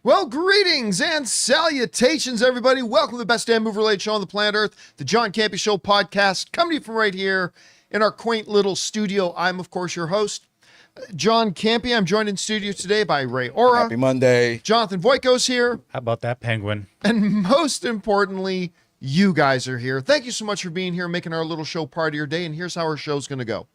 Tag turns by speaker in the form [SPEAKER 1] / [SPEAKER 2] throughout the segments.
[SPEAKER 1] Well, greetings and salutations, everybody. Welcome to the best damn movie-related show on the planet Earth, the John Campea Show podcast, coming to you from right here in our quaint little studio. I'm, of course, your host, John Campea. I'm joined in studio today by Ray Ora.
[SPEAKER 2] Happy Monday.
[SPEAKER 1] Jonathan Voico's here.
[SPEAKER 3] How about that penguin?
[SPEAKER 1] And most importantly, you guys are here. Thank you so much for being here, making our little show part of your day. And here's how our show's going to go.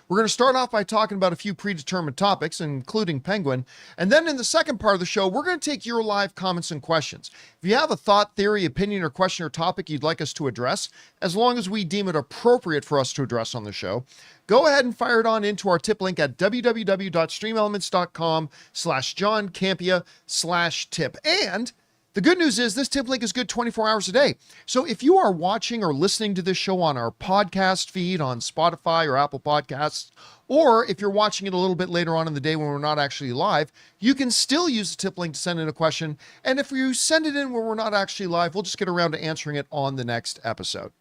[SPEAKER 1] We're going to start off by talking about a few predetermined topics, including Penguin. And then in the second part of the show, we're going to take your live comments and questions. If you have a thought, theory, opinion, or question or topic you'd like us to address, as long as we deem it appropriate for us to address on the show, go ahead and fire it on into our tip link at www.streamelements.com/JohnCampea/tip. And the good news is this tip link is good 24 hours a day. So if you are watching or listening to this show on our podcast feed on Spotify or Apple Podcasts, or if you're watching it a little bit later on in the day when we're not actually live, you can still use the tip link to send in a question. And if you send it in when we're not actually live, we'll just get around to answering it on the next episode.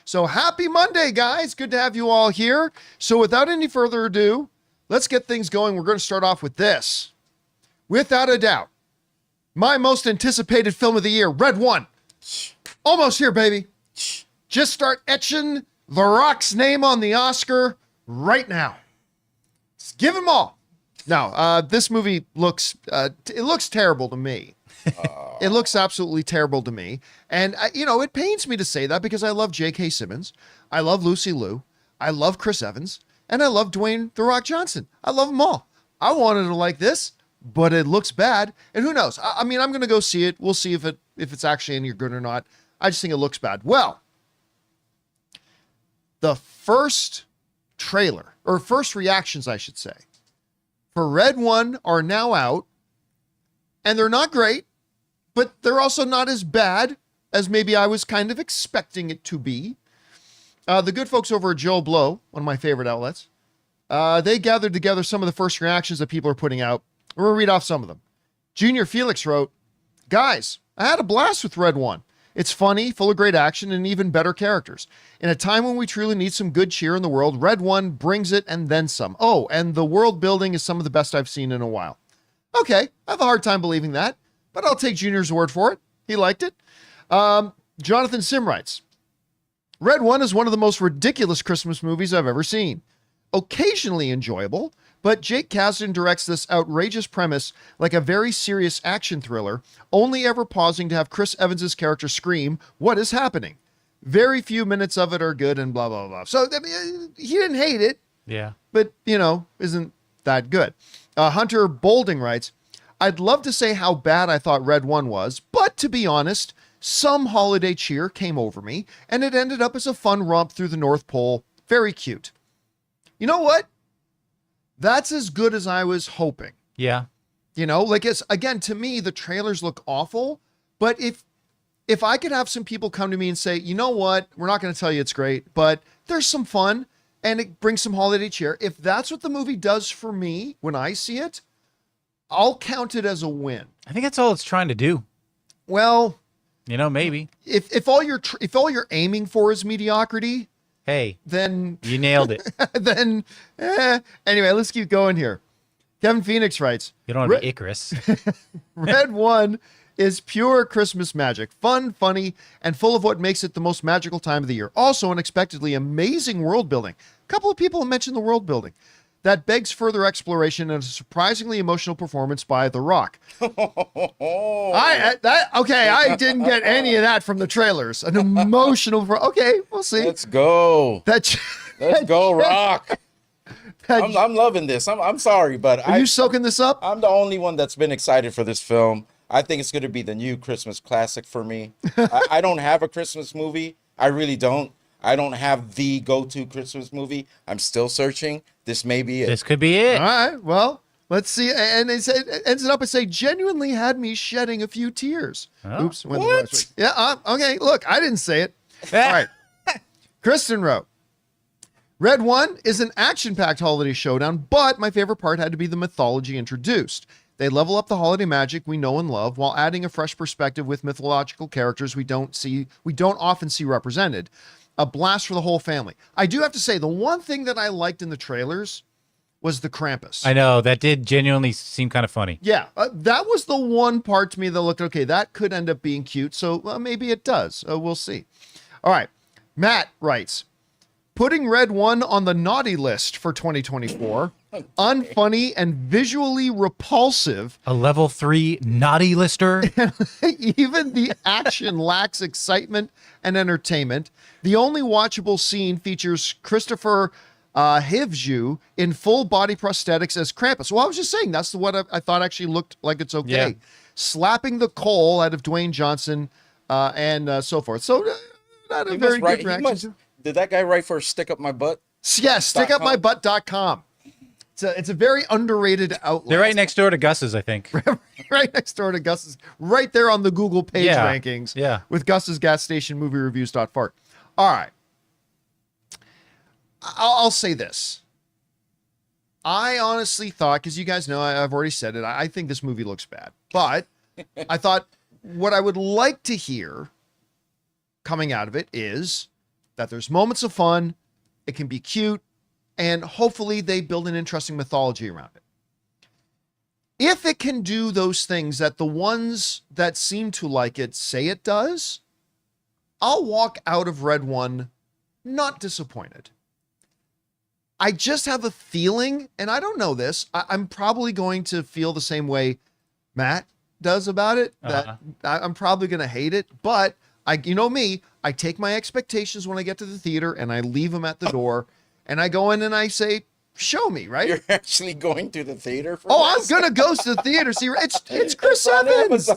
[SPEAKER 1] So happy Monday, guys. Good to have you all here. So without any further ado, let's get things going. We're going to start off with this. Without a doubt, my most anticipated film of the year, Red One. Almost here, baby. Just start etching The Rock's name on the Oscar right now. Just give him all. Now, this movie looks, it looks terrible to me. It looks absolutely terrible to me. And, it pains me to say that because I love J.K. Simmons. I love Lucy Liu. I love Chris Evans. And I love Dwayne The Rock Johnson. I love them all. I wanted to like this, but it looks bad. And who knows? I'm going to go see it. We'll see if it's actually any good or not. I just think it looks bad. Well, the first trailer, or first reactions, I should say, for Red One are now out. And they're not great, but they're also not as bad as maybe I was kind of expecting it to be. The good folks over at Joe Blow, one of my favorite outlets, they gathered together some of the first reactions that people are putting out. We'll read off some of them. Junior Felix wrote, "Guys, I had a blast with Red One. It's funny, full of great action, and even better characters. In a time when we truly need some good cheer in the world, Red One brings it and then some. Oh, and the world building is some of the best I've seen in a while." Okay, I have a hard time believing that, but I'll take Junior's word for it. He liked it. Jonathan Sim writes, "Red One is one of the most ridiculous Christmas movies I've ever seen. Occasionally enjoyable, but Jake Kasdan directs this outrageous premise like a very serious action thriller, only ever pausing to have Chris Evans' character scream, 'What is happening?' Very few minutes of it are good," and blah, blah, blah. So he didn't hate it.
[SPEAKER 3] Yeah.
[SPEAKER 1] But, isn't that good. Hunter Bolding writes, "I'd love to say how bad I thought Red One was, but to be honest, some holiday cheer came over me, and it ended up as a fun romp through the North Pole. Very cute." You know what? That's as good as I was hoping.
[SPEAKER 3] Yeah.
[SPEAKER 1] It's, again, to me, the trailers look awful, but if I could have some people come to me and say, you know what, we're not going to tell you it's great, but there's some fun, and it brings some holiday cheer. If that's what the movie does for me when I see it, I'll count it as a win.
[SPEAKER 3] I think that's all it's trying to do.
[SPEAKER 1] Well,
[SPEAKER 3] maybe.
[SPEAKER 1] If all you're aiming for is mediocrity,
[SPEAKER 3] Hey,
[SPEAKER 1] then
[SPEAKER 3] you nailed it.
[SPEAKER 1] then anyway, let's keep going here. Kevin Phoenix writes,
[SPEAKER 3] You don't want to be Icarus.
[SPEAKER 1] "Red One is pure Christmas magic, fun, funny, and full of what makes it the most magical time of the year. Also, unexpectedly amazing world building." A couple of people have mentioned the world building. "That begs further exploration and a surprisingly emotional performance by The Rock." I didn't get any of that from the trailers. An emotional, okay, we'll see.
[SPEAKER 2] Let's go.
[SPEAKER 1] Let's
[SPEAKER 2] go, Rock. I'm loving this. I'm sorry, but
[SPEAKER 1] Are you soaking this up?
[SPEAKER 2] I'm the only one that's been excited for this film. I think it's going to be the new Christmas classic for me. I don't have a Christmas movie. I really don't. I don't have the go-to Christmas movie. I'm still searching. This may be it.
[SPEAKER 3] This could be it.
[SPEAKER 1] All right, well, let's see. And it ends up by genuinely had me shedding a few tears.
[SPEAKER 3] Oh.
[SPEAKER 1] Oops.
[SPEAKER 2] What?
[SPEAKER 1] Yeah, okay, look, I didn't say it. All right. Kristen wrote, "Red One is an action-packed holiday showdown, but my favorite part had to be the mythology introduced. They level up the holiday magic we know and love while adding a fresh perspective with mythological characters we don't often see represented. A blast for the whole family." I do have to say, the one thing that I liked in the trailers was the Krampus.
[SPEAKER 3] I know that did genuinely seem kind of funny.
[SPEAKER 1] Yeah, that was the one part to me that looked okay. That could end up being cute, so maybe it does. We'll see. All right, Matt writes, putting Red One on the naughty list for 2024. Unfunny and visually repulsive.
[SPEAKER 3] A level 3 naughty lister.
[SPEAKER 1] Even the action lacks excitement and entertainment. The only watchable scene features Christopher Hivju in full body prosthetics as Krampus. Well, I was just saying, that's what I thought actually looked like it's okay.
[SPEAKER 3] Yeah.
[SPEAKER 1] Slapping the coal out of Dwayne Johnson and so forth. So not a very good reaction.
[SPEAKER 2] Did that guy write for Stick Up My Butt?
[SPEAKER 1] Yes, stickupmybutt.com. It's a very underrated outlet.
[SPEAKER 3] They're right next door to Gus's, I think.
[SPEAKER 1] Right next door to Gus's, right there on the Google page
[SPEAKER 3] Yeah,
[SPEAKER 1] rankings.
[SPEAKER 3] yeah.
[SPEAKER 1] With Gus's gas station movie reviews.fart. All right. I'll say this. I honestly thought, because you guys know I've already said it, I think this movie looks bad. But I thought what I would like to hear coming out of it is that there's moments of fun, it can be cute, and hopefully they build an interesting mythology around it. If it can do those things that the ones that seem to like it say it does, I'll walk out of Red One not disappointed. I just have a feeling, and I don't know this, I'm probably going to feel the same way Matt does about it, that I'm probably going to hate it, but you know me, I take my expectations when I get to the theater and I leave them at the door and I go in and I say, show me, right?
[SPEAKER 2] You're actually going to the theater for
[SPEAKER 1] this? I'm going to go to the theater. See, it's Chris Evans.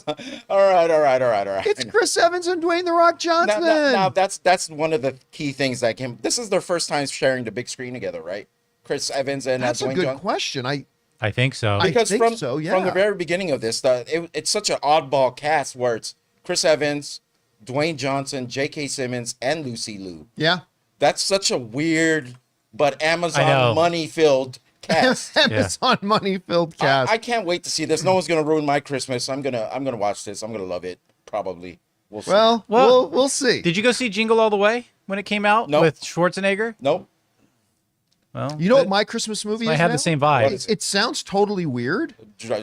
[SPEAKER 2] All right.
[SPEAKER 1] It's Chris Evans and Dwayne "The Rock" Johnson.
[SPEAKER 2] Now that's one of the key things that came. This is their first time sharing the big screen together, right? Chris Evans and
[SPEAKER 1] that's
[SPEAKER 2] Dwayne
[SPEAKER 1] a good
[SPEAKER 2] Johnson.
[SPEAKER 1] question.
[SPEAKER 3] I think so.
[SPEAKER 2] Because
[SPEAKER 1] I think so, yeah.
[SPEAKER 2] From the very beginning of this, it's such an oddball cast where it's Chris Evans, Dwayne Johnson, J.K. Simmons, and Lucy Liu.
[SPEAKER 1] Yeah.
[SPEAKER 2] That's such a weird but Amazon money-filled cast.
[SPEAKER 1] Amazon money-filled cast.
[SPEAKER 2] I can't wait to see this. No one's gonna ruin my Christmas. I'm gonna watch this. I'm gonna love it. Probably. We'll see.
[SPEAKER 1] Well, we'll see.
[SPEAKER 3] Did you go see Jingle All the Way when it came out with Schwarzenegger?
[SPEAKER 2] Nope.
[SPEAKER 3] Well,
[SPEAKER 1] you know what my Christmas movie is?
[SPEAKER 3] I have the same vibe.
[SPEAKER 1] It sounds totally weird.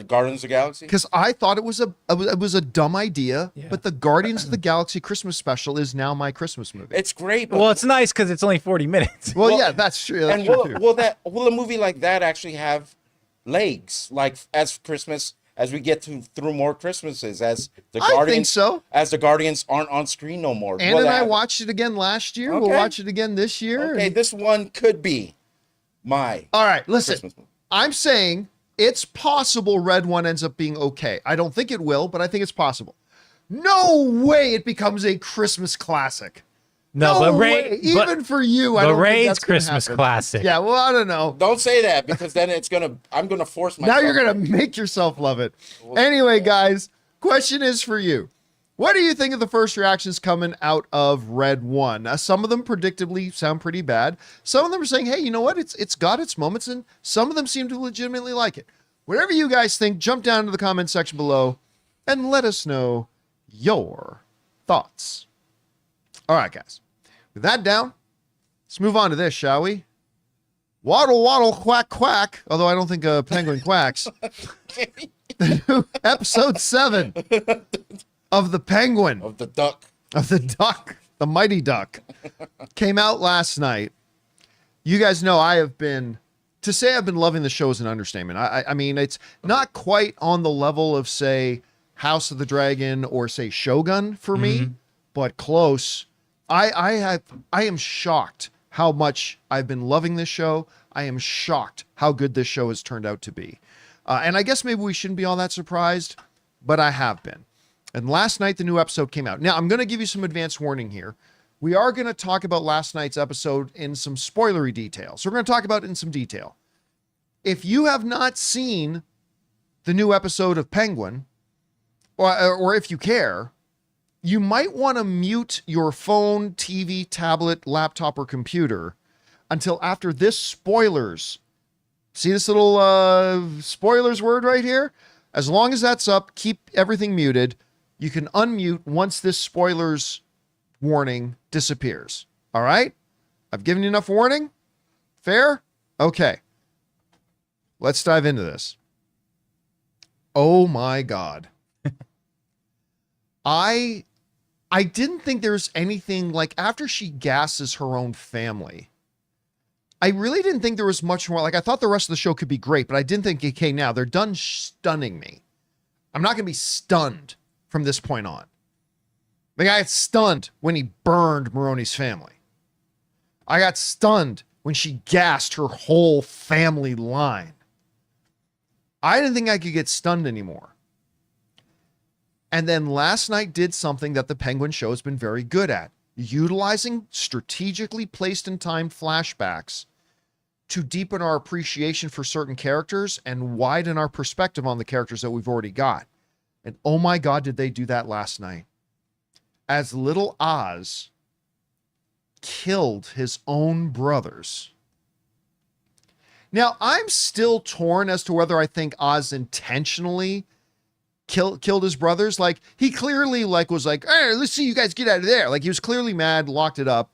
[SPEAKER 2] Guardians of the Galaxy?
[SPEAKER 1] Because I thought it was a dumb idea, but the Guardians of the Galaxy Christmas special is now my Christmas movie.
[SPEAKER 2] It's great.
[SPEAKER 3] Well, it's nice because it's only 40 minutes.
[SPEAKER 1] Well, yeah, that's true. That's true.
[SPEAKER 2] Will a movie like that actually have legs? Like as Christmas, as we get through more Christmases, as the Guardians,
[SPEAKER 1] I think so.
[SPEAKER 2] As the Guardians aren't on screen no more.
[SPEAKER 1] Ann and I watched it again last year. Okay. We'll watch it again this year.
[SPEAKER 2] Okay, this one could be my
[SPEAKER 1] all right, listen.
[SPEAKER 2] Christmas movie.
[SPEAKER 1] I'm saying it's possible Red One ends up being okay. I don't think it will, but I think it's possible. No way it becomes a Christmas classic.
[SPEAKER 3] No, but Ray,
[SPEAKER 1] even for you, I don't think that's
[SPEAKER 3] Christmas classic.
[SPEAKER 1] Yeah, well, I don't know.
[SPEAKER 2] Don't say that because then I'm gonna force myself.
[SPEAKER 1] Now you're gonna make yourself love it. Anyway, guys, question is for you. What do you think of the first reactions coming out of Red One? Some of them predictably sound pretty bad. Some of them are saying, hey, you know what? It's got its moments, and some of them seem to legitimately like it. Whatever you guys think, jump down to the comment section below and let us know your thoughts. All right, guys. With that down, let's move on to this, shall we? Waddle, waddle, quack, quack. Although I don't think a penguin quacks. Episode 7. Of the Penguin.
[SPEAKER 2] Of the Duck.
[SPEAKER 1] Of the Duck. The Mighty Duck. Came out last night. You guys know to say I've been loving the show is an understatement. I mean, it's not quite on the level of, say, House of the Dragon or, say, Shogun for me, but close. I am shocked how much I've been loving this show. I am shocked how good this show has turned out to be. And I guess maybe we shouldn't be all that surprised, but I have been. And last night, the new episode came out. Now, I'm going to give you some advance warning here. We are going to talk about last night's episode in some spoilery detail. So we're going to talk about it in some detail. If you have not seen the new episode of Penguin, or if you care, you might want to mute your phone, TV, tablet, laptop, or computer until after this spoilers. See this little spoilers word right here? As long as that's up, keep everything muted. You can unmute once this spoilers warning disappears. All right? I've given you enough warning? Fair? Okay. let's dive into this. Oh my God. I didn't think there's anything like after she gasses her own family. I really didn't think there was much more. Like I thought the rest of the show could be great, but I didn't think, okay, now they're done stunning me. I'm not going to be stunned from this point on. Like I got stunned when he burned Maroney's family. I got stunned when she gassed her whole family line. I didn't think I could get stunned anymore. And then last night did something that the Penguin show has been very good at, utilizing strategically placed and timed flashbacks to deepen our appreciation for certain characters and widen our perspective on the characters that we've already got. And oh my God, did they do that last night. As little Oz killed his own brothers. Now, I'm still torn as to whether I think Oz intentionally killed his brothers. Like, he clearly was like, hey, let's see you guys get out of there. Like, he was clearly mad, locked it up.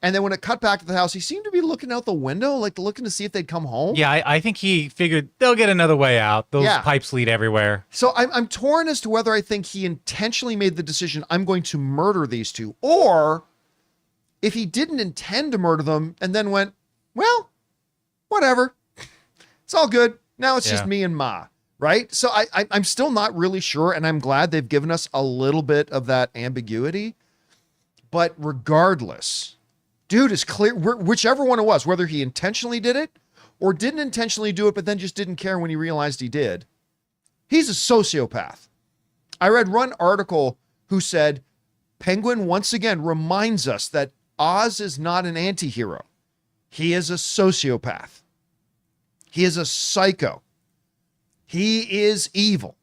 [SPEAKER 1] And then when it cut back to the house, he seemed to be looking out the window, like looking to see if they'd come home.
[SPEAKER 3] Yeah, I think he figured they'll get another way out. Those pipes lead everywhere.
[SPEAKER 1] So I'm torn as to whether I think he intentionally made the decision, I'm going to murder these two, or if he didn't intend to murder them and then went, well, whatever. It's all good. Now it's just me and Ma, right? So I'm still not really sure, and I'm glad they've given us a little bit of that ambiguity. But regardless, dude is clear, whichever one it was, whether he intentionally did it or didn't intentionally do it, but then just didn't care when he realized he did. He's a sociopath. I read one article who said, Penguin once again reminds us that Oz is not an anti-hero. He is a sociopath. He is a psycho. He is evil.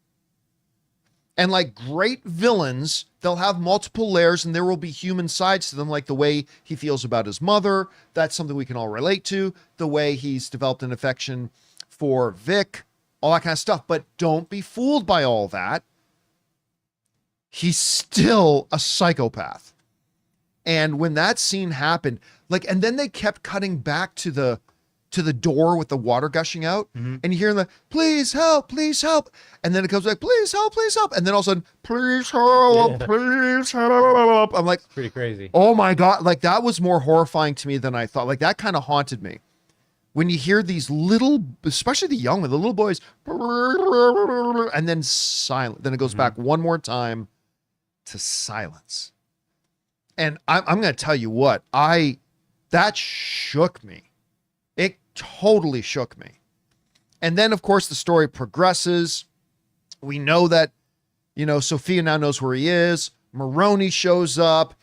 [SPEAKER 1] And like great villains, they'll have multiple layers and there will be human sides to them, like the way he feels about his mother. That's something we can all relate to. The way he's developed an affection for Vic, all that kind of stuff. But don't be fooled by all that. He's still a psychopath. And when that scene happened, and then they kept cutting back to the door with the water gushing out, and you hear them, please help, please help. And then it comes back, please help, please help. And then all of a sudden, please help, please help. I'm like,
[SPEAKER 3] pretty crazy.
[SPEAKER 1] Oh my God. Like that was more horrifying to me than I thought. Like that kind of haunted me. When you hear these little, especially the young one, the little boys, and then silent. Then it goes back one more time to silence. And I'm going to tell you what, that shook me. It totally shook me. And then, of course, the story progresses. We know that, Sophia now knows where he is. Maroney shows up.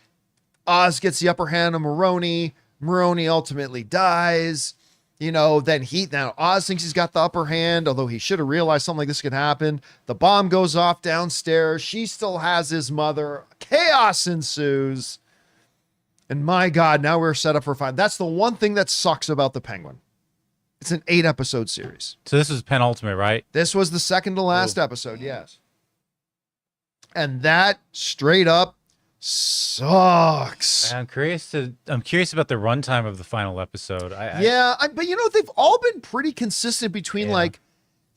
[SPEAKER 1] Oz gets the upper hand on Maroney. Maroney ultimately dies. Then Oz thinks he's got the upper hand, although he should have realized something like this could happen. The bomb goes off downstairs. She still has his mother. Chaos ensues. And my God, now we're set up for fun. That's the one thing that sucks about the Penguin. It's an 8-episode series.
[SPEAKER 3] So this is penultimate, right?
[SPEAKER 1] This was the second to last episode, yes. And that straight up sucks.
[SPEAKER 3] I'm curious about the runtime of the final episode.
[SPEAKER 1] But they've all been pretty consistent between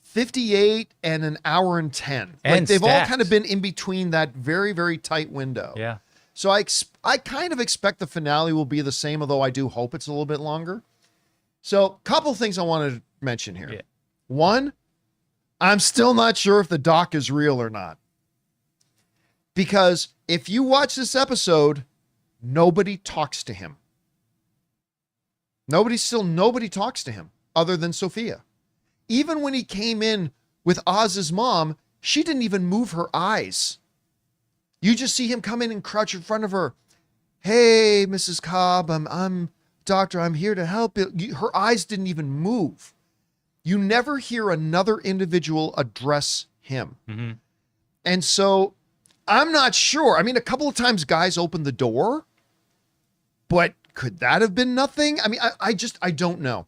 [SPEAKER 1] 58 and an hour and 10.
[SPEAKER 3] And
[SPEAKER 1] they've all
[SPEAKER 3] stacked.
[SPEAKER 1] kind of been in between that very, very tight window.
[SPEAKER 3] Yeah.
[SPEAKER 1] So I kind of expect the finale will be the same, although I do hope it's a little bit longer. So a couple things I wanted to mention here.
[SPEAKER 3] Yeah.
[SPEAKER 1] One, I'm still not sure if the doc is real or not. Because if you watch this episode, nobody talks to him. Nobody talks to him other than Sophia. Even when he came in with Oz's mom, she didn't even move her eyes. You just see him come in and crouch in front of her. Hey, Mrs. Cobb, I'm doctor. I'm here to help you. Her eyes didn't even move. You never hear another individual address him.
[SPEAKER 3] Mm-hmm.
[SPEAKER 1] And so I'm not sure. I mean, a couple of times guys opened the door, but could that have been nothing? I mean, I don't know.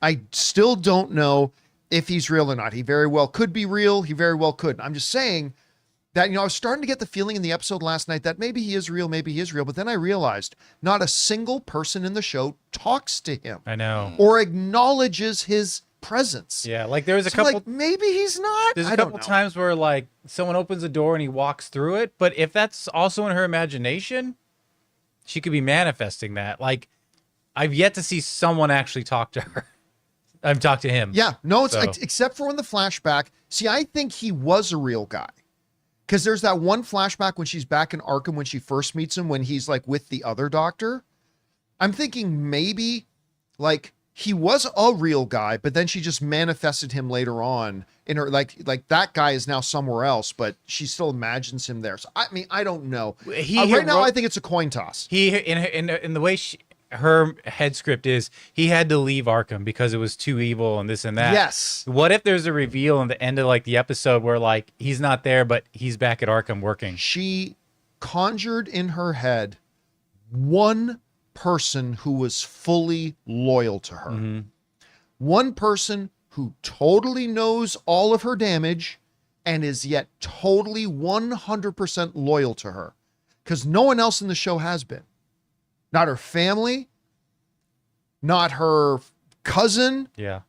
[SPEAKER 1] I still don't know if he's real or not. He very well could be real. He very well couldn't. I'm just saying that, I was starting to get the feeling in the episode last night that maybe he is real, but then I realized not a single person in the show talks to him.
[SPEAKER 3] I know.
[SPEAKER 1] Or acknowledges his presence.
[SPEAKER 3] Yeah, like there was a
[SPEAKER 1] So,
[SPEAKER 3] couple.
[SPEAKER 1] like, maybe he's not.
[SPEAKER 3] There's
[SPEAKER 1] I
[SPEAKER 3] a
[SPEAKER 1] don't
[SPEAKER 3] couple
[SPEAKER 1] know.
[SPEAKER 3] times where like someone opens a door and he walks through it, but if that's also in her imagination, she could be manifesting that. Like, I've yet to see someone actually talk to her. I've talked to him.
[SPEAKER 1] Yeah, no, it's
[SPEAKER 3] So-
[SPEAKER 1] except for in the flashback. See, I think he was a real guy. Because there's that one flashback when she's back in Arkham when she first meets him, when he's like with the other doctor. I'm thinking maybe like he was a real guy, but then she just manifested him later on in her like that guy is now somewhere else, but she still imagines him there. So I mean, I don't know. Right now, I think it's a coin toss.
[SPEAKER 3] He in the way her head script is, he had to leave Arkham because it was too evil and this and that.
[SPEAKER 1] Yes.
[SPEAKER 3] What if there's a reveal in the end of like the episode where like he's not there, but he's back at Arkham working?
[SPEAKER 1] She conjured in her head one person who was fully loyal to her.
[SPEAKER 3] Mm-hmm.
[SPEAKER 1] One person who totally knows all of her damage and is yet totally 100% loyal to her. Because no one else in the show has been. Not her family, not her cousin.
[SPEAKER 3] Yeah.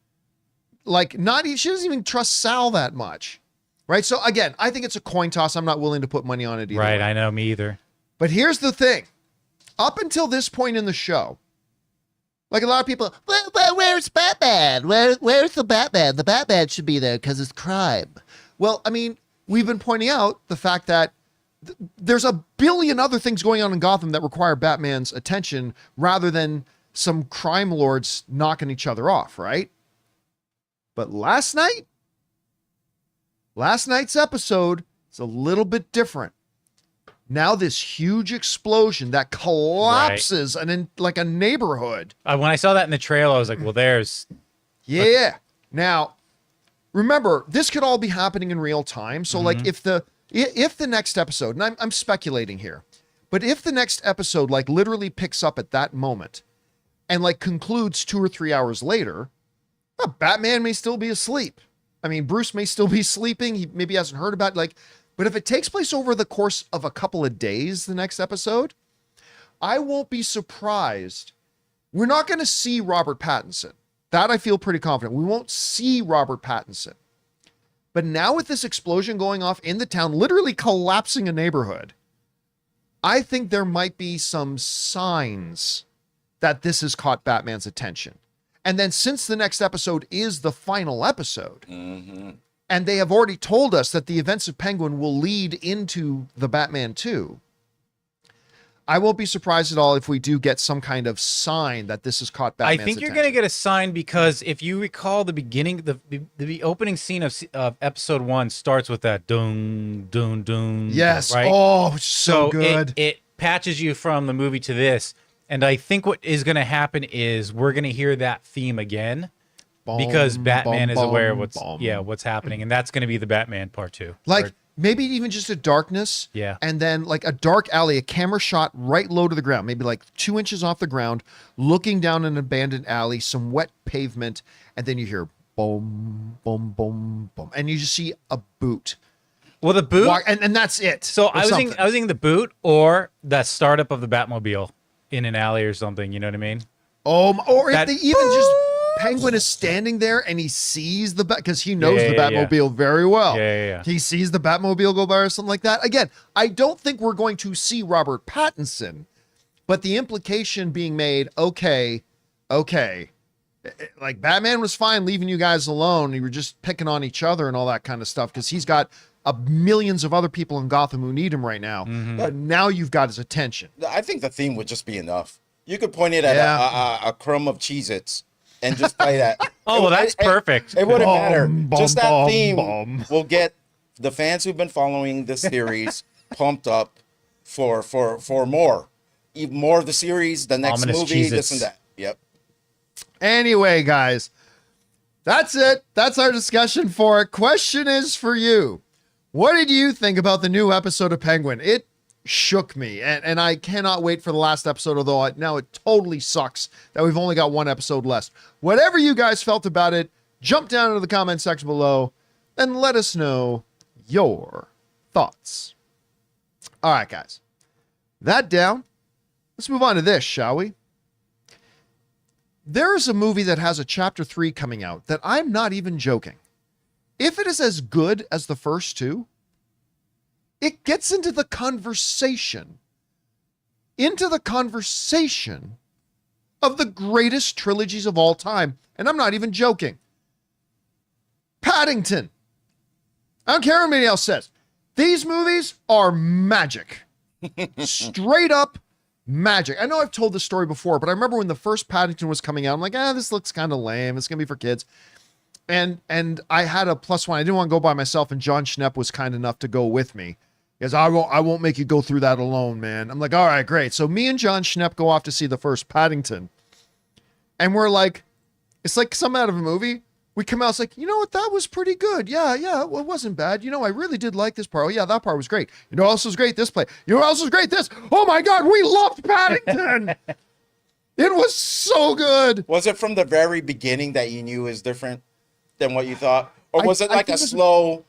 [SPEAKER 1] Like, she doesn't even trust Sal that much. Right? So again, I think it's a coin toss. I'm not willing to put money on it either.
[SPEAKER 3] Right,
[SPEAKER 1] way.
[SPEAKER 3] I know, me either.
[SPEAKER 1] But here's the thing. Up until this point in the show, like a lot of people, where's Batman? Where's the Batman? The Batman should be there because it's crime. Well, I mean, we've been pointing out the fact that there's a billion other things going on in Gotham that require Batman's attention rather than some crime lords knocking each other off, right? But last night's episode is a little bit different. Now this huge explosion that collapses like a neighborhood.
[SPEAKER 3] When I saw that in the trailer, I was like, well, there's...
[SPEAKER 1] Yeah. Now, remember, this could all be happening in real time. So like if the next episode, and I'm speculating here, but if the next episode like literally picks up at that moment and like concludes 2 or 3 hours later, Batman may still be asleep. I mean, Bruce may still be sleeping. He maybe hasn't heard about it. But if it takes place over the course of a couple of days, the next episode, I won't be surprised. We're not going to see Robert Pattinson. That I feel pretty confident. We won't see Robert Pattinson. But now with this explosion going off in the town, literally collapsing a neighborhood, I think there might be some signs that this has caught Batman's attention. And then since the next episode is the final episode, and they have already told us that the events of Penguin will lead into the Batman 2, I won't be surprised at all if we do get some kind of sign that this has caught Batman's
[SPEAKER 3] I think you're
[SPEAKER 1] attention.
[SPEAKER 3] going to get a sign because if you recall the beginning, the opening scene of episode 1 starts with that dun, dun, dun.
[SPEAKER 1] Yes.
[SPEAKER 3] Right?
[SPEAKER 1] Oh, so good.
[SPEAKER 3] It patches you from the movie to this. And I think what is going to happen is we're going to hear that theme again because Batman is aware of what's happening. And that's going to be the Batman part 2.
[SPEAKER 1] Like maybe even just a darkness.
[SPEAKER 3] Yeah.
[SPEAKER 1] And then like a dark alley, a camera shot right low to the ground, maybe like 2 inches off the ground, looking down an abandoned alley, some wet pavement. And then you hear boom, boom, boom, boom. And you just see a boot.
[SPEAKER 3] Well, the boot.
[SPEAKER 1] And that's it.
[SPEAKER 3] So I was thinking the boot or that startup of the Batmobile in an alley or something. You know what I mean?
[SPEAKER 1] Or if they even just Penguin is standing there and he sees the because he knows the Batmobile very well.
[SPEAKER 3] Yeah.
[SPEAKER 1] He sees the Batmobile go by or something like that. Again, I don't think we're going to see Robert Pattinson, but the implication being made, okay, like Batman was fine leaving you guys alone. You were just picking on each other and all that kind of stuff because he's got millions of other people in Gotham who need him right now. But now you've got his attention.
[SPEAKER 2] I think the theme would just be enough. You could point it at a crumb of Cheez-Its and just play that.
[SPEAKER 3] Oh, well, that's perfect.
[SPEAKER 2] It wouldn't matter. Just that theme
[SPEAKER 1] bum.
[SPEAKER 2] will get the fans who've been following the series pumped up for more. Even more of the series, the next
[SPEAKER 3] Ominous
[SPEAKER 2] movie,
[SPEAKER 3] Cheez-Its.
[SPEAKER 2] this and that. Yep.
[SPEAKER 1] Anyway, guys, that's it. That's our discussion for it. Question is for you. What did you think about the new episode of Penguin? It shook me, and I cannot wait for the last episode, although now it totally sucks that we've only got one episode left. Whatever you guys felt about it, jump down into the comment section below and let us know your thoughts. All right, guys. That down. Let's move on to this, shall we? There's a movie that has a chapter 3 coming out that I'm not even joking. If it is as good as the first two, it gets into the conversation of the greatest trilogies of all time. And I'm not even joking. Paddington. I don't care what anybody else says. These movies are magic. Straight up magic. I know I've told this story before, but I remember when the first Paddington was coming out, I'm like, this looks kind of lame. It's going to be for kids. And I had a plus one. I didn't want to go by myself, and John Schnepp was kind enough to go with me. He goes, I won't make you go through that alone, man. I'm like, all right, great. So me and John Schnepp go off to see the first Paddington. And we're like, it's like some out of a movie. We come out, it's like, you know what, that was pretty good. Yeah, well, it wasn't bad. You know, I really did like this part. Oh, yeah, that part was great. You know what else was great? This play. You know what else was great? This. Oh, my God, we loved Paddington. It was so good.
[SPEAKER 2] Was it from the very beginning that you knew is different than what you thought? Or was it like a slow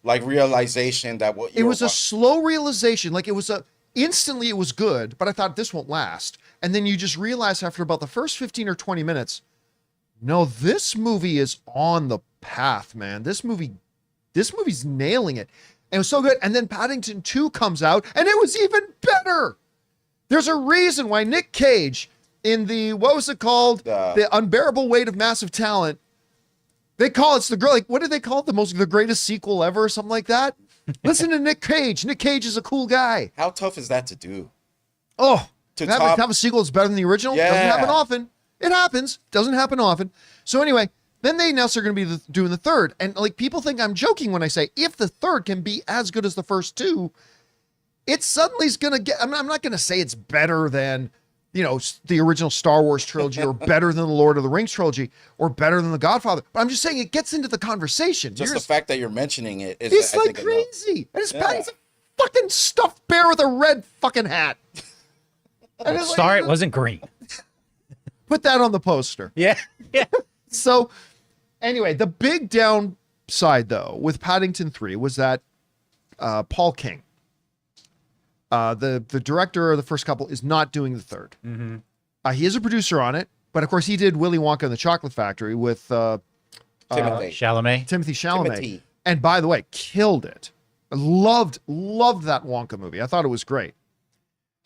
[SPEAKER 2] like realization that what you
[SPEAKER 1] It was a slow realization. Like instantly it was good, but I thought this won't last. And then you just realize after about the first 15 or 20 minutes, no, this movie is on the path, man. This movie's nailing it. And it was so good. And then Paddington 2 comes out, and it was even better. There's a reason why Nick Cage in the, what was it called? The Unbearable Weight of Massive Talent. They call it what did they call it? The greatest sequel ever or something like that? Listen to Nick Cage. Nick Cage is a cool guy.
[SPEAKER 2] How tough is that to do?
[SPEAKER 1] Oh, to have a sequel that's better than the original?
[SPEAKER 2] Yeah.
[SPEAKER 1] Doesn't happen often. It happens. Doesn't happen often. So anyway, then they announced they're going to be doing the third. And like people think I'm joking when I say if the third can be as good as the first two, it suddenly is going to get, I'm not going to say it's better than, the original Star Wars trilogy or better than the Lord of the Rings trilogy or better than the Godfather. But I'm just saying it gets into the conversation.
[SPEAKER 2] Just the fact that you're mentioning it is
[SPEAKER 1] it's like crazy. And it's a fucking stuffed bear with a red fucking hat.
[SPEAKER 3] Sorry, it wasn't green.
[SPEAKER 1] Put that on the poster.
[SPEAKER 3] Yeah.
[SPEAKER 1] So anyway, the big downside though with Paddington 3 was that Paul King, the director of the first couple, is not doing the third.
[SPEAKER 3] Mm-hmm.
[SPEAKER 1] He is a producer on it, but of course he did Willy Wonka and the Chocolate Factory with
[SPEAKER 3] Timothy
[SPEAKER 1] Chalamet. And by the way, killed it. Loved that Wonka movie. I thought it was great.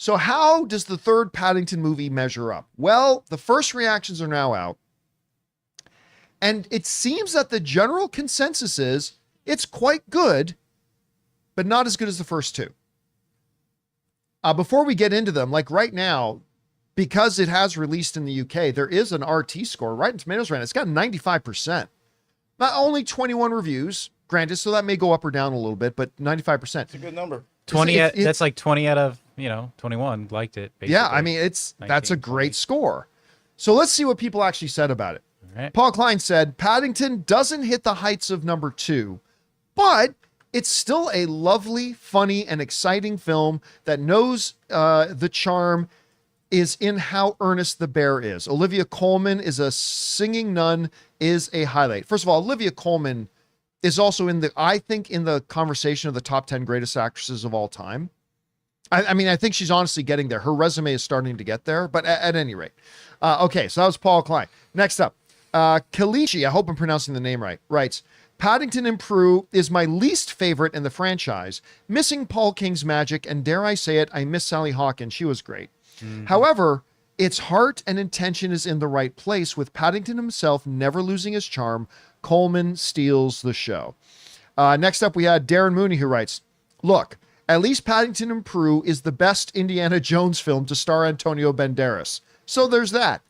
[SPEAKER 1] So how does the third Paddington movie measure up? Well, the first reactions are now out. And it seems that the general consensus is it's quite good, but not as good as the first two. Before we get into them, like right now, because it has released in the UK, there is an RT score. Rotten Tomatoes right now, it's got 95%. Not only 21 reviews, granted, so that may go up or down a little bit, but 95%.
[SPEAKER 2] It's a good number.
[SPEAKER 3] 20. That's like 20 out of 21 liked it. Basically.
[SPEAKER 1] Yeah, I mean that's a great score. So let's see what people actually said about it.
[SPEAKER 3] All right.
[SPEAKER 1] Paul Klein said Paddington doesn't hit the heights of number 2, but it's still a lovely, funny, and exciting film that knows the charm is in how earnest the bear is. Olivia Colman is a singing nun is a highlight. First of all, Olivia Colman is also in the conversation of the top 10 greatest actresses of all time. I mean, I think she's honestly getting there. Her resume is starting to get there, but at any rate. Okay, so that was Paul Klein. Next up, Kalichi, I hope I'm pronouncing the name right, writes, Paddington and Prue is my least favorite in the franchise, missing Paul King's magic, and dare I say it, I miss Sally Hawkins. She was great. Mm-hmm. However, its heart and intention is in the right place, with Paddington himself never losing his charm. Coleman steals the show. Next up, we had Darren Mooney, who writes, look, at least Paddington and Prue is the best Indiana Jones film to star Antonio Banderas. So there's that.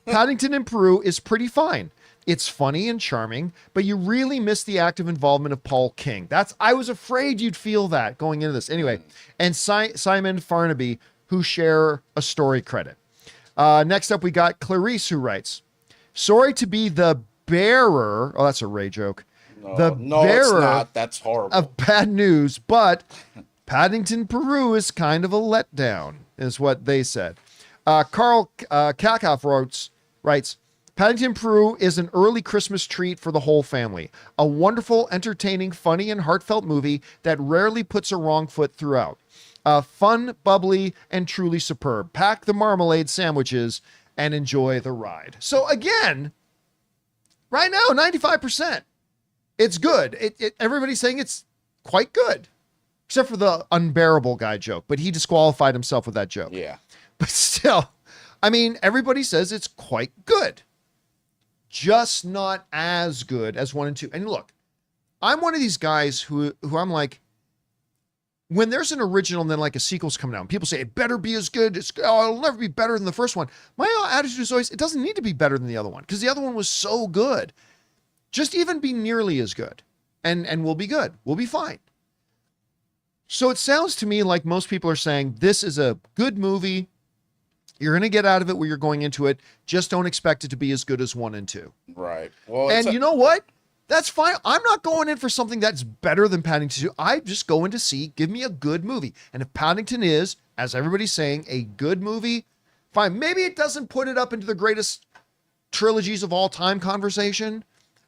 [SPEAKER 1] Paddington and Prue is pretty fine. It's funny and charming, but you really miss the active involvement of Paul King. I was afraid you'd feel that going into this. Anyway, and Simon Farnaby, who share a story credit. Next up, we got Clarice, who writes, sorry to be the bearer. Oh, that's a Ray joke.
[SPEAKER 2] No, it's not. That's horrible.
[SPEAKER 1] Of bad news, but Paddington Peru is kind of a letdown, is what they said. Carl Kakoff writes, Paddington Peru is an early Christmas treat for the whole family. A wonderful, entertaining, funny, and heartfelt movie that rarely puts a wrong foot throughout. Fun, bubbly, and truly superb. Pack the marmalade sandwiches and enjoy the ride. So again, right now, 95%. It's good. Everybody's saying it's quite good, except for the unbearable guy joke, but he disqualified himself with that joke.
[SPEAKER 2] Yeah.
[SPEAKER 1] But still, I mean, everybody says it's quite good, just not as good as 1 and 2. And look, I'm one of these guys who I'm like, when there's an original and then like a sequel's coming out, and people say it better be as good. It'll never be better than the first one. My attitude is always, it doesn't need to be better than the other one because the other one was so good. Just even be nearly as good, and we'll be good. We'll be fine. So it sounds to me like most people are saying this is a good movie. You're going to get out of it where you're going into it. Just don't expect it to be as good as 1 and 2.
[SPEAKER 2] Right. Well,
[SPEAKER 1] and you know what? That's fine. I'm not going in for something that's better than Paddington 2. I'm just going to see, give me a good movie. And if Paddington is, as everybody's saying, a good movie, fine. Maybe it doesn't put it up into the greatest trilogies of all time conversation.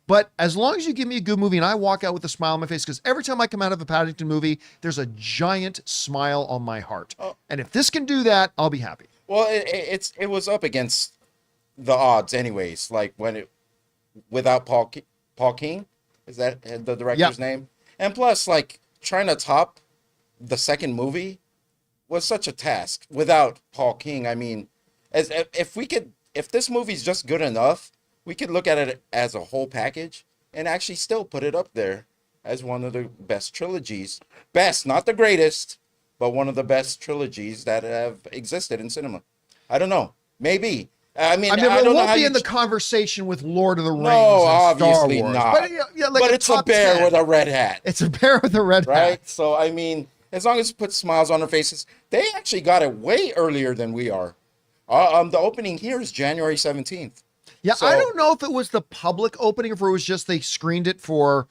[SPEAKER 1] But as long as you give me a good movie and I walk out with a smile on my face, because every time I come out of a Paddington movie, there's a giant smile on my heart. Oh. And if this can do that, I'll be happy.
[SPEAKER 2] Well, it was up against the odds anyways. Like without Paul King, is that the director's name? And plus, like, trying to top the second movie was such a task without Paul King. I mean, if this movie's just good enough, we could look at it as a whole package and actually still put it up there as one of the best trilogies. Best, not the greatest, but one of the best trilogies that have existed in cinema. I don't know. Maybe. I mean,
[SPEAKER 1] it won't be in the conversation with Lord of the Rings.
[SPEAKER 2] No,
[SPEAKER 1] and
[SPEAKER 2] obviously
[SPEAKER 1] Star Wars.
[SPEAKER 2] not.
[SPEAKER 1] But
[SPEAKER 2] it's a bear
[SPEAKER 1] 10.
[SPEAKER 2] with a red hat.
[SPEAKER 1] It's a bear with a red hat.
[SPEAKER 2] Right? So, I mean, as long as it puts smiles on their faces, they actually got it way earlier than we are. The opening here is January 17th.
[SPEAKER 1] Yeah, so, I don't know if it was the public opening or if it was just they screened it for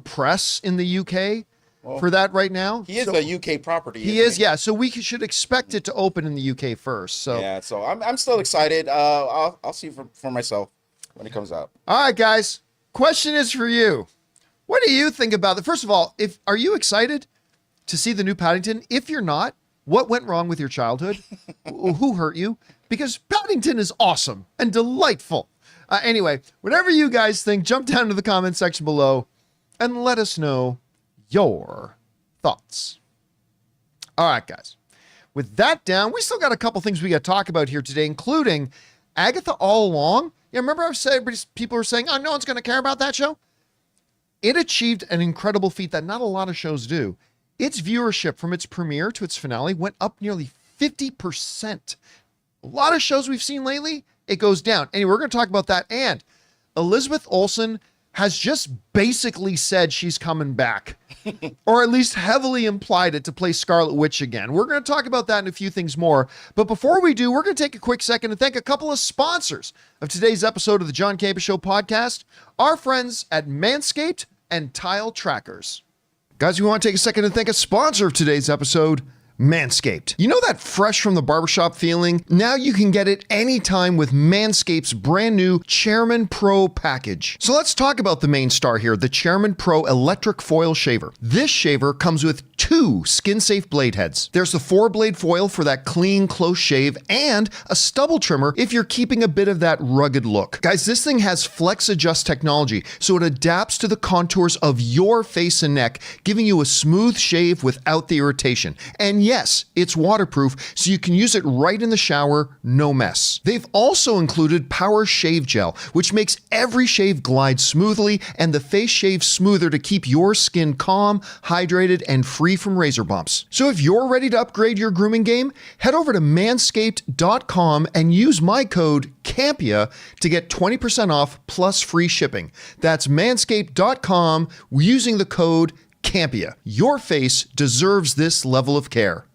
[SPEAKER 1] press in the UK. Well, for that right now.
[SPEAKER 2] He is a UK property.
[SPEAKER 1] He is, yeah. So we should expect it to open in the UK first. So
[SPEAKER 2] yeah, so I'm still excited. I'll see for myself when it comes out.
[SPEAKER 1] All right, guys. Question is for you. What do you think about it? First of all, are you excited to see the new Paddington? If you're not, what went wrong with your childhood? Who hurt you? Because Paddington is awesome and delightful. Anyway, whatever you guys think, jump down to the comment section below and let us know your thoughts. All right, guys. With that down, we still got a couple things we got to talk about here today, including Agatha All Along. Yeah, remember I said people were saying, oh, no one's going to care about that show? It achieved an incredible feat that not a lot of shows do. Its viewership from its premiere to its finale went up nearly 50%. A lot of shows we've seen lately, it goes down. Anyway, we're going to talk about that. And Elizabeth Olsen has just basically said she's coming back, or at least heavily implied it, to play Scarlet Witch again. We're going to talk about that and a few things more. But before we do, we're going to take a quick second and thank a couple of sponsors of today's episode of the John Campea Show podcast, our friends at Manscaped and Tile Trackers. Guys, we want to take a second and thank a sponsor of today's episode, Manscaped. You know that fresh from the barbershop feeling? Now you can get it anytime with Manscaped's brand new Chairman Pro package. So let's talk about the main star here, the Chairman Pro electric foil shaver. This shaver comes with 2 skin-safe blade heads. There's the 4-blade foil for that clean, close shave, and a stubble trimmer if you're keeping a bit of that rugged look. Guys, this thing has Flex Adjust technology, so it adapts to the contours of your face and neck, giving you a smooth shave without the irritation. And yes, it's waterproof, so you can use it right in the shower, no mess. They've also included Power Shave Gel, which makes every shave glide smoothly and the face shave smoother to keep your skin calm, hydrated, and free from razor bumps. So if you're ready to upgrade your grooming game, head over to manscaped.com and use my code CAMPEA to get 20% off plus free shipping. That's manscaped.com using the code CAMPEA. Your face deserves this level of care.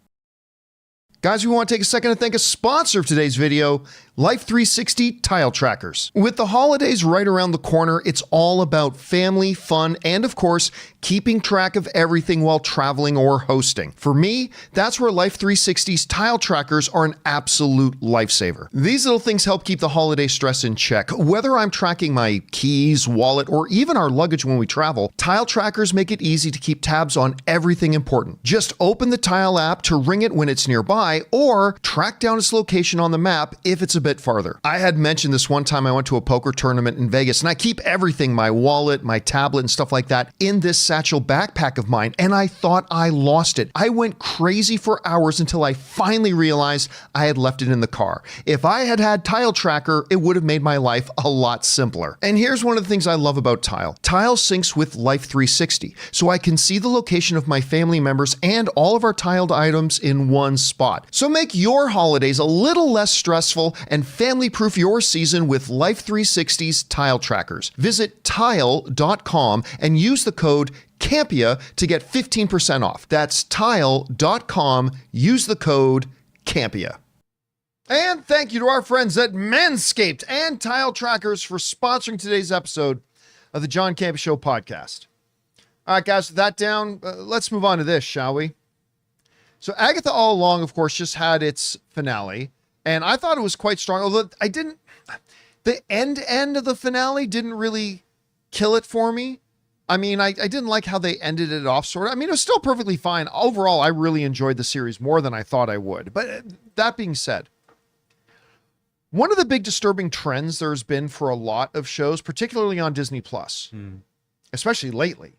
[SPEAKER 1] Guys, we want to take a second to thank a sponsor of today's video, Life 360 Tile Trackers. With the holidays right around the corner, it's all about family, fun, and of course, keeping track of everything while traveling or hosting. For me, that's where Life 360's Tile Trackers are an absolute lifesaver. These little things help keep the holiday stress in check. Whether I'm tracking my keys, wallet, or even our luggage when we travel, Tile Trackers make it easy to keep tabs on everything important. Just open the Tile app to ring it when it's nearby, or track down its location on the map if it's a bit farther. I had mentioned this one time I went to a poker tournament in Vegas, and I keep everything, my wallet, my tablet, and stuff like that, in this satchel backpack of mine, and I thought I lost it. I went crazy for hours until I finally realized I had left it in the car. If I had had Tile Tracker, it would have made my life a lot simpler. And here's one of the things I love about Tile. Tile syncs with Life 360, so I can see the location of my family members and all of our tiled items in one spot. So make your holidays a little less stressful and family-proof your season with Life 360's Tile Trackers. Visit tile.com and use the code Campea to get 15% off. That's tile.com. Use the code Campea. And thank you to our friends at Manscaped and Tile Trackers for sponsoring today's episode of the John Campea Show podcast. All right, guys, with that down, let's move on to this, shall we? So Agatha All Along, of course, just had its finale, and I thought it was quite strong, although the end of the finale didn't really kill it for me. I mean, I didn't like how they ended it off, sort of. I mean, it was still perfectly fine. Overall, I really enjoyed the series more than I thought I would. But that being said, one of the big disturbing trends there's been for a lot of shows, particularly on Disney Plus, especially lately,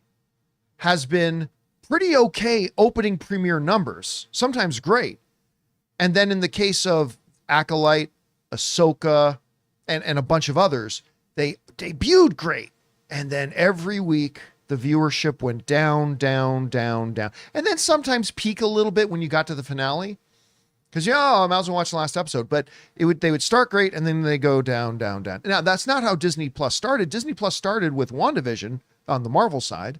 [SPEAKER 1] has been pretty okay opening premiere numbers, sometimes great. And then in the case of Acolyte, Ahsoka, and a bunch of others, they debuted great. And then every week, the viewership went down, down, down, down. And then sometimes peak a little bit when you got to the finale. Because, I might as well watch the last episode. But they would start great, and then they go down, down, down. Now, that's not how Disney Plus started. Disney Plus started with WandaVision on the Marvel side.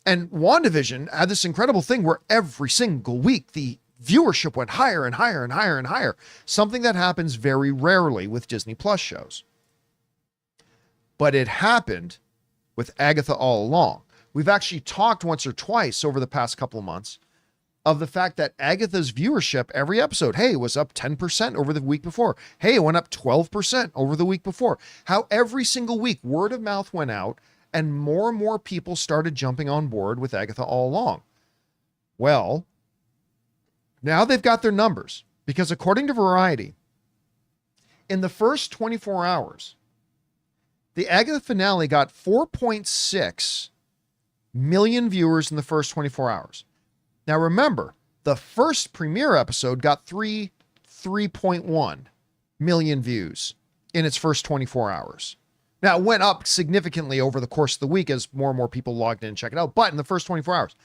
[SPEAKER 1] And WandaVision had this incredible thing where every single week, the viewership went higher and higher and higher and higher. Something that happens very rarely with Disney Plus shows. But it happened with Agatha All Along. We've actually talked once or twice over the past couple of months of the fact that Agatha's viewership every episode, hey, was up 10% over the week before. Hey, it went up 12% over the week before. How every single week word of mouth went out and more people started jumping on board with Agatha All Along. Well, now they've got their numbers because according to Variety, in the first 24 hours, the Agatha finale got 4.6 million viewers in the first 24 hours. Now remember, the first premiere episode got 3.1 million views in its first 24 hours. Now it went up significantly over the course of the week as more and more people logged in and checked it out. But in the first 24 hours,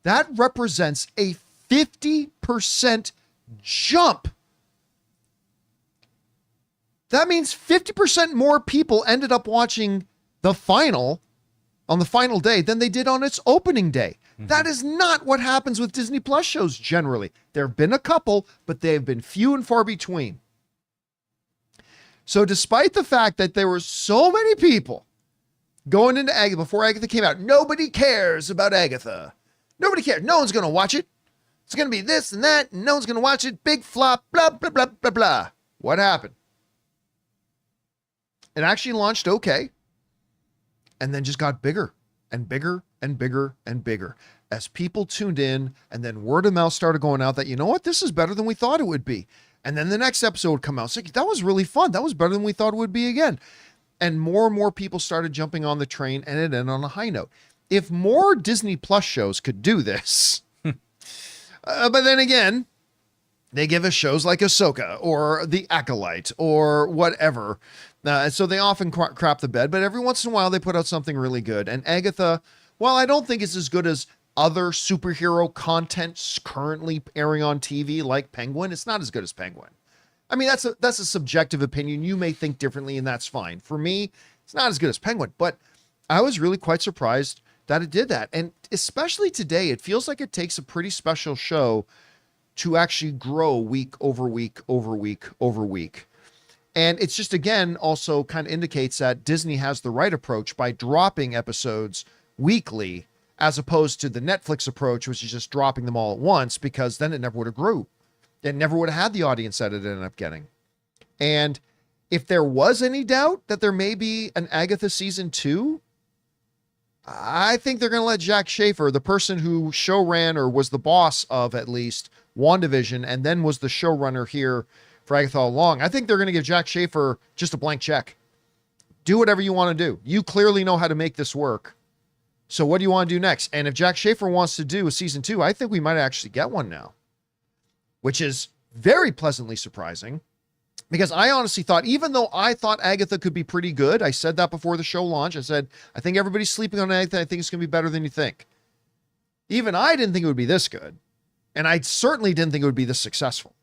[SPEAKER 1] that represents a 50% jump. That means 50% more people ended up watching the final on the final day than they did on its opening day. Mm-hmm. That is not what happens with Disney Plus shows generally. There have been a couple, but they have been few and far between. So despite the fact that there were so many people going into Agatha before Agatha came out, nobody cares about Agatha. Nobody cares. No one's going to watch it. It's going to be this and that, and no one's going to watch it. Big flop, blah, blah, blah, blah, blah. What happened? It actually launched okay, and then just got bigger and bigger and bigger and bigger as people tuned in, and then word of mouth started going out that, you know what, this is better than we thought it would be. And then the next episode would come out. It's like, that was really fun. That was better than we thought it would be again. And more people started jumping on the train, and it ended on a high note. If more Disney Plus shows could do this, but then again, they give us shows like Ahsoka or The Acolyte or whatever. So they often crap the bed, but every once in a while they put out something really good. And Agatha, while I don't think it's as good as other superhero content currently airing on TV like Penguin, it's not as good as Penguin. I mean, that's a subjective opinion. You may think differently, and that's fine. For me, it's not as good as Penguin, but I was really quite surprised that it did that. And especially today, it feels like it takes a pretty special show to actually grow week over week over week over week. And it's just, again, also kind of indicates that Disney has the right approach by dropping episodes weekly, as opposed to the Netflix approach, which is just dropping them all at once, because then it never would have grew. It never would have had the audience that it ended up getting. And if there was any doubt that there may be an Agatha season 2, I think they're going to let Jack Schaefer, the person who show ran or was the boss of at least WandaVision and then was the showrunner here for Agatha all along, I think they're going to give Jack Schaefer just a blank check. Do whatever you want to do. You clearly know how to make this work. So what do you want to do next? And if Jack Schaefer wants to do a season 2, I think we might actually get one now, which is very pleasantly surprising. Because I honestly thought, even though I thought Agatha could be pretty good, I said that before the show launch. I said, I think everybody's sleeping on Agatha. I think it's going to be better than you think. Even I didn't think it would be this good. And I certainly didn't think it would be this successful.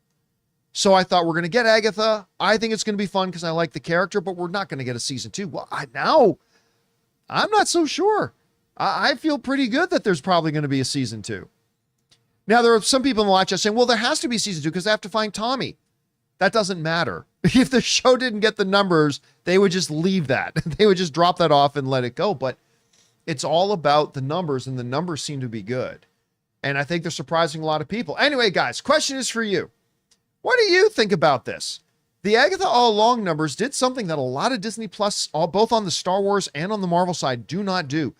[SPEAKER 1] So I thought, we're going to get Agatha. I think it's going to be fun because I like the character, but we're not going to get a season 2. Well, now I'm not so sure. I feel pretty good that there's probably going to be a season 2. Now, there are some people in the live chat saying, well, there has to be season 2 because they have to find Tommy. That doesn't matter. If the show didn't get the numbers, they would just leave that. They would just drop that off and let it go. But it's all about the numbers, and the numbers seem to be good. And I think they're surprising a lot of people. Anyway, guys, question is for you. What do you think about this? The Agatha All Along numbers did something that a lot of Disney Plus, both on the Star Wars and on the Marvel side, do not do.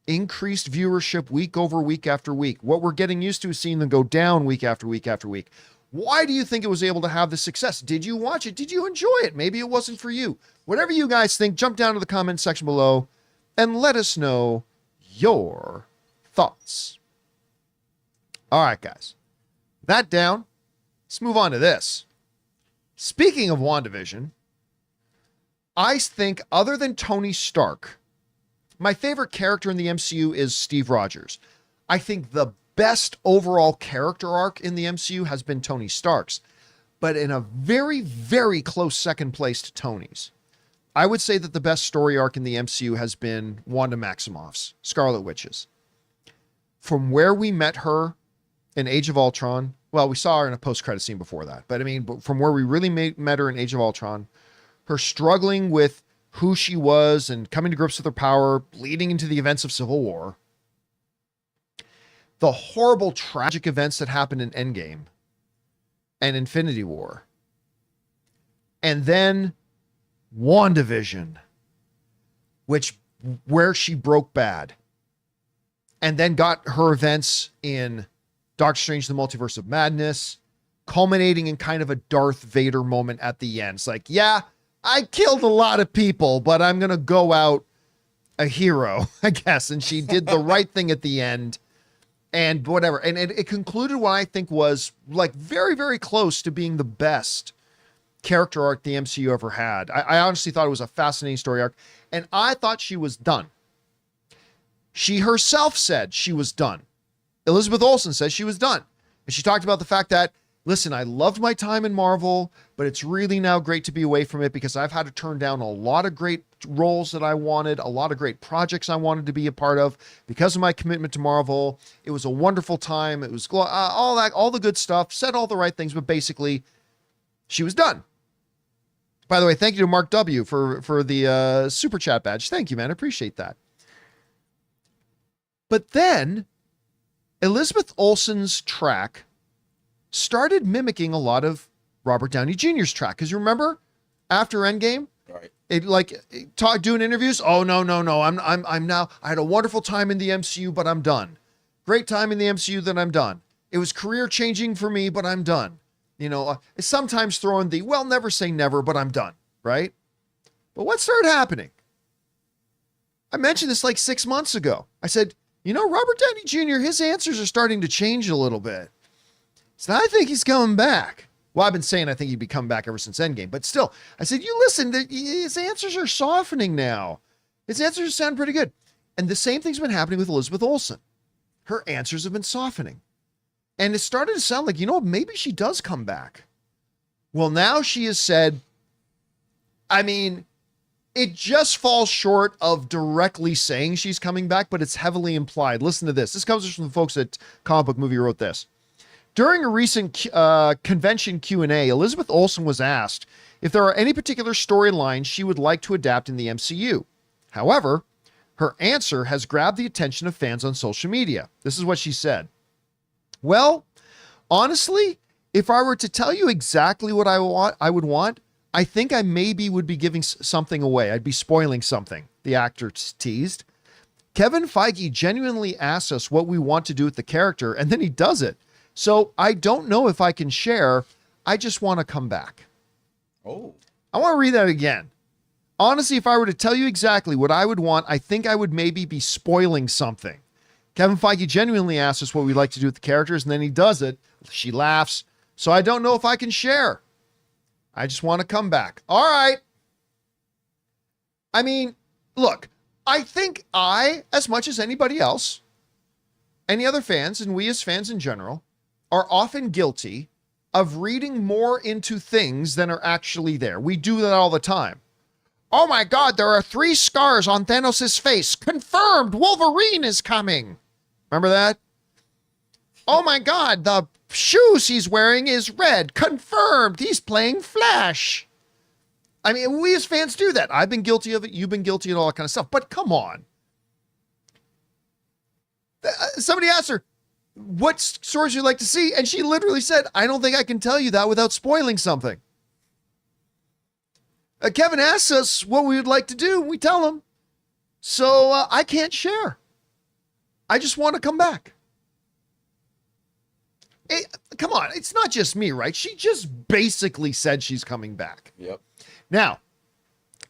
[SPEAKER 1] Increased viewership week over week after week. What we're getting used to is seeing them go down week after week after week. Why do you think it was able to have this success? Did you watch it? Did you enjoy it? Maybe it wasn't for you. Whatever you guys think, jump down to the comment section below and let us know your thoughts. All right, guys. That down. Let's move on to this. Speaking of WandaVision, I think other than Tony Stark, my favorite character in the MCU is Steve Rogers. I think the best overall character arc in the MCU has been Tony Stark's, but in a very, very close second place to Tony's. I would say that the best story arc in the MCU has been Wanda Maximoff's, Scarlet Witch's. From where we met her in Age of Ultron, well, we saw her in a post-credit scene before that, but I mean, from where we really met her in Age of Ultron, her struggling with who she was and coming to grips with her power, leading into the events of Civil War, the horrible, tragic events that happened in Endgame and Infinity War, and then WandaVision, where she broke bad, and then got her events in Doctor Strange, the Multiverse of Madness, culminating in kind of a Darth Vader moment at the end. It's like, yeah, I killed a lot of people, but I'm going to go out a hero, I guess. And she did the right thing at the end and whatever. And it concluded what I think was like very, very close to being the best character arc the MCU ever had. I honestly thought it was a fascinating story arc, and I thought she was done. She herself said she was done. Elizabeth Olsen says she was done. And she talked about the fact that, listen, I loved my time in Marvel, but it's really now great to be away from it because I've had to turn down a lot of great roles that I wanted, a lot of great projects I wanted to be a part of because of my commitment to Marvel. It was a wonderful time. It was all that, all the good stuff, said all the right things, but basically she was done. By the way, thank you to Mark W. for the super chat badge. Thank you, man. I appreciate that. But then Elizabeth Olsen's track started mimicking a lot of Robert Downey Jr.'s track. Because you remember after Endgame,
[SPEAKER 2] Right.
[SPEAKER 1] Doing interviews. Oh, no. I'm now, I had a wonderful time in the MCU, but I'm done. Great time in the MCU, then I'm done. It was career changing for me, but I'm done. You know, sometimes throwing the, well, never say never, but I'm done. Right. But what started happening? I mentioned this like 6 months ago. I said, you know, Robert Downey Jr., his answers are starting to change a little bit. So I think he's coming back. Well, I've been saying I think he'd be coming back ever since Endgame, but still, I said, you listen, his answers are softening now. His answers sound pretty good. And the same thing's been happening with Elizabeth Olsen. Her answers have been softening. And it started to sound like, you know, maybe she does come back. Well, now she has said, I mean, it just falls short of directly saying she's coming back, but it's heavily implied. Listen to this. This comes from the folks at Comic Book Movie who wrote this. During a recent convention Q&A, Elizabeth Olsen was asked if there are any particular storylines she would like to adapt in the MCU. However, her answer has grabbed the attention of fans on social media. This is what she said. Well, honestly, if I were to tell you exactly what I would want, I think I maybe would be giving something away. I'd be spoiling something, the actor teased. Kevin Feige genuinely asks us what we want to do with the character, and then he does it. So I don't know if I can share. I just want to come back.
[SPEAKER 2] Oh.
[SPEAKER 1] I want to read that again. Honestly, if I were to tell you exactly what I would want, I think I would maybe be spoiling something. Kevin Feige genuinely asks us what we'd like to do with the characters, and then he does it. She laughs. So I don't know if I can share. I just want to come back. All right. I mean, look, I think as much as anybody else, any other fans, and we as fans in general, are often guilty of reading more into things than are actually there. We do that all the time. Oh my God, there are 3 scars on Thanos' face. Confirmed, Wolverine is coming. Remember that? Oh my God, the shoes he's wearing is red. Confirmed, he's playing Flash. I mean, we as fans do that. I've been guilty of it. You've been guilty of all that kind of stuff. But come on. Somebody asked her, what stories you'd like to see? And she literally said, I don't think I can tell you that without spoiling something. Kevin asks us what we would like to do. We tell him. So I can't share. I just want to come back. Come on. It's not just me, right? She just basically said she's coming back.
[SPEAKER 2] Yep.
[SPEAKER 1] Now,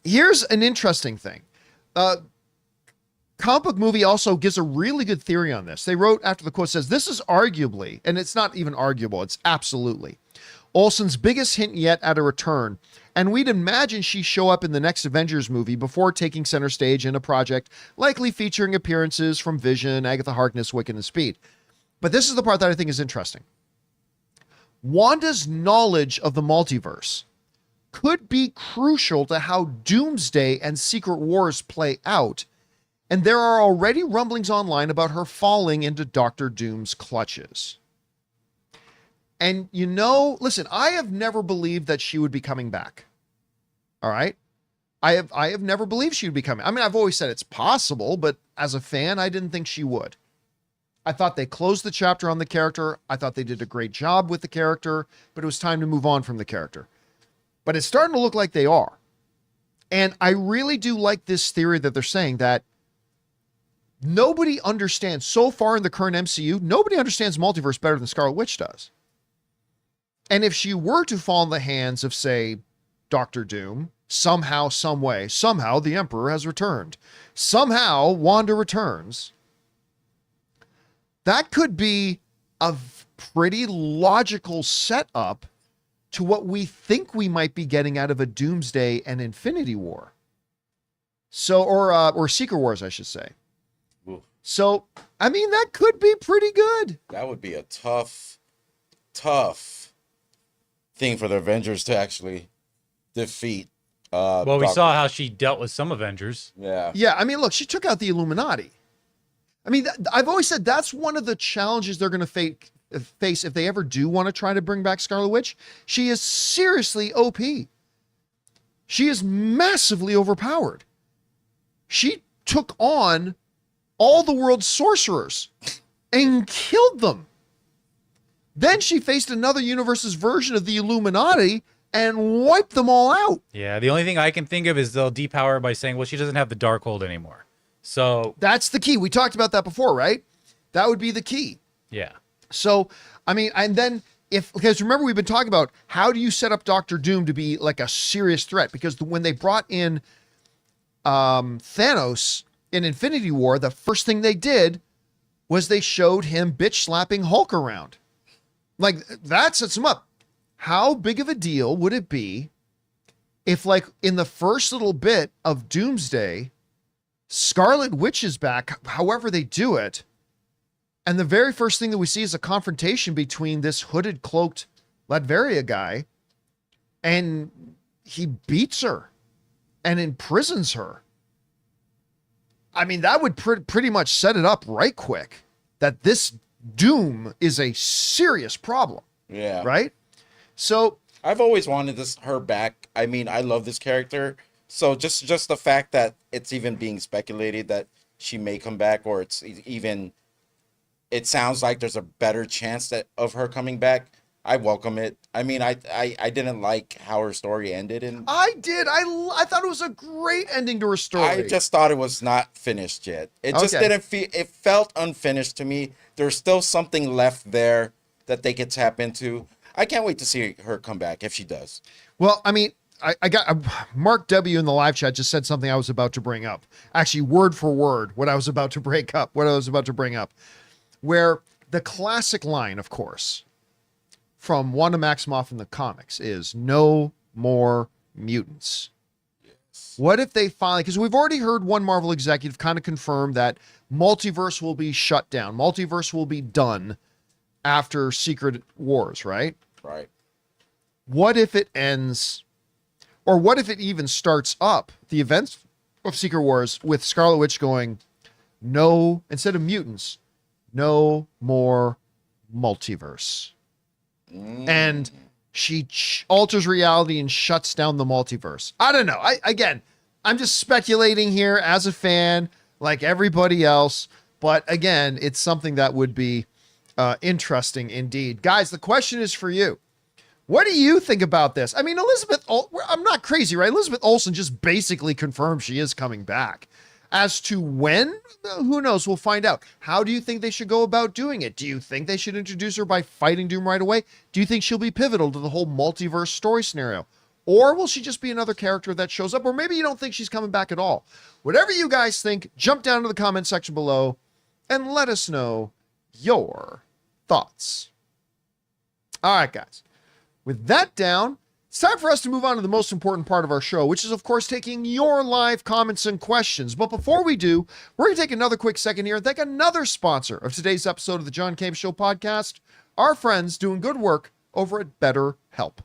[SPEAKER 1] here's an interesting thing. Comic Book Movie also gives a really good theory on this. They wrote after the quote says, this is arguably, and it's not even arguable, it's absolutely, Olsen's biggest hint yet at a return. And we'd imagine she'd show up in the next Avengers movie before taking center stage in a project likely featuring appearances from Vision, Agatha Harkness, Wiccan, and Speed. But this is the part that I think is interesting. Wanda's knowledge of the multiverse could be crucial to how Doomsday and Secret Wars play out. And there are already rumblings online about her falling into Doctor Doom's clutches. And you know, listen, I have never believed that she would be coming back. All right? I have never believed she would be coming. I mean, I've always said it's possible, but as a fan, I didn't think she would. I thought they closed the chapter on the character. I thought they did a great job with the character, but it was time to move on from the character. But it's starting to look like they are. And I really do like this theory that they're saying that nobody understands, so far in the current MCU, nobody understands multiverse better than Scarlet Witch does. And if she were to fall in the hands of, say, Doctor Doom, somehow, some way, somehow the Emperor has returned, somehow Wanda returns, that could be a pretty logical setup to what we think we might be getting out of a Doomsday and Infinity War. So, or Secret Wars, I should say.
[SPEAKER 2] Ooh.
[SPEAKER 1] So, I mean, that could be pretty good.
[SPEAKER 2] That would be a tough thing for the Avengers to actually defeat.
[SPEAKER 3] Well, we saw how she dealt with some Avengers.
[SPEAKER 2] Yeah.
[SPEAKER 1] Yeah, I mean, look, she took out the Illuminati. I mean, I've always said that's one of the challenges they're going to face if they ever do want to try to bring back Scarlet Witch. She is seriously OP. She is massively overpowered. She took on all the world's sorcerers and killed them. Then she faced another universe's version of the Illuminati and wiped them all out.
[SPEAKER 3] Yeah, the only thing I can think of is they'll depower her by saying, well, she doesn't have the Darkhold anymore. So
[SPEAKER 1] that's the key. We talked about that before, right? That would be the key.
[SPEAKER 3] yeah.
[SPEAKER 1] So, I mean, and then because remember, we've been talking about how do you set up Doctor Doom to be like a serious threat? Because when they brought in Thanos in Infinity War, the first thing they did was they showed him bitch slapping Hulk around. Like, that sets him up. How big of a deal would it be if, like, in the first little bit of Doomsday, Scarlet Witch is back, however they do it, and the very first thing that we see is a confrontation between this hooded, cloaked Latveria guy, and he beats her and imprisons her. I mean, that would pretty much set it up right quick that this Doom is a serious problem,
[SPEAKER 2] Yeah.
[SPEAKER 1] right? So
[SPEAKER 2] I've always wanted her back. I mean, I love this character. So just the fact that it's even being speculated that she may come back, or it sounds like there's a better chance of her coming back. I welcome it. I mean, I didn't like how her story ended, and
[SPEAKER 1] I did. I thought it was a great ending to her story.
[SPEAKER 2] I just thought it was not finished yet. It just didn't feel. It felt unfinished to me. There's still something left there that they could tap into. I can't wait to see her come back if she does.
[SPEAKER 1] Well, I mean, I got Mark W in the live chat just said something I was about to bring up. Actually, word for word, what I was about to bring up, where the classic line, of course, from Wanda Maximoff in the comics is no more mutants. Yes. What if they finally, because we've already heard one Marvel executive kind of confirm that multiverse will be shut down. Multiverse will be done after Secret Wars, right?
[SPEAKER 2] Right.
[SPEAKER 1] What if it ends, or what if it even starts up the events of Secret Wars with Scarlet Witch going, no, instead of mutants, no more multiverse. And she alters reality and shuts down the multiverse. I don't know. I'm just speculating here as a fan, like everybody else. But again, it's something that would be interesting indeed. Guys, the question is for you. What do you think about this? I mean, I'm not crazy, right? Elizabeth Olsen just basically confirmed she is coming back. As to when, who knows? We'll find out. How do you think they should go about doing it? Do you think they should introduce her by fighting Doom right away? Do you think she'll be pivotal to the whole multiverse story scenario? Or will she just be another character that shows up? Or maybe you don't think she's coming back at all. Whatever you guys think, jump down to the comment section below and let us know your thoughts. All right, guys. With that down, it's time for us to move on to the most important part of our show, which is, of course, taking your live comments and questions. But before we do, we're going to take another quick second here and thank another sponsor of today's episode of the John Campea Show podcast, our friends doing good work over at BetterHelp.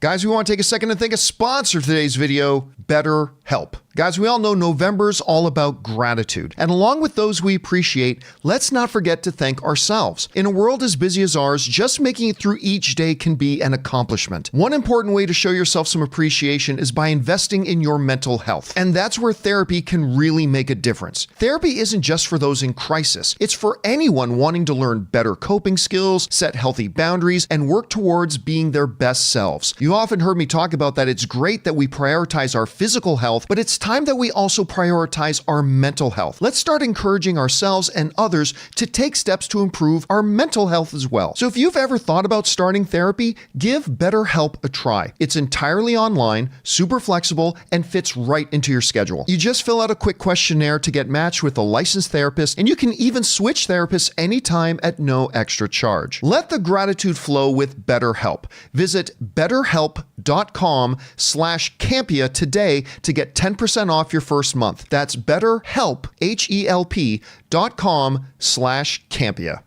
[SPEAKER 1] Guys, we want to take a second and thank a sponsor of today's video, BetterHelp. Guys, we all know November's all about gratitude. And along with those we appreciate, let's not forget to thank ourselves. In a world as busy as ours, just making it through each day can be an accomplishment. One important way to show yourself some appreciation is by investing in your mental health. And that's where therapy can really make a difference. Therapy isn't just for those in crisis. It's for anyone wanting to learn better coping skills, set healthy boundaries, and work towards being their best selves. You often heard me talk about that it's great that we prioritize our physical health, but it's time that we also prioritize our mental health. Let's start encouraging ourselves and others to take steps to improve our mental health as well. So if you've ever thought about starting therapy, give BetterHelp a try. It's entirely online, super flexible, and fits right into your schedule. You just fill out a quick questionnaire to get matched with a licensed therapist, and you can even switch therapists anytime at no extra charge. Let the gratitude flow with BetterHelp. Visit BetterHelp.com/Campea today to get 10% off your first month. That's BetterHelp, HELP.com/Campea.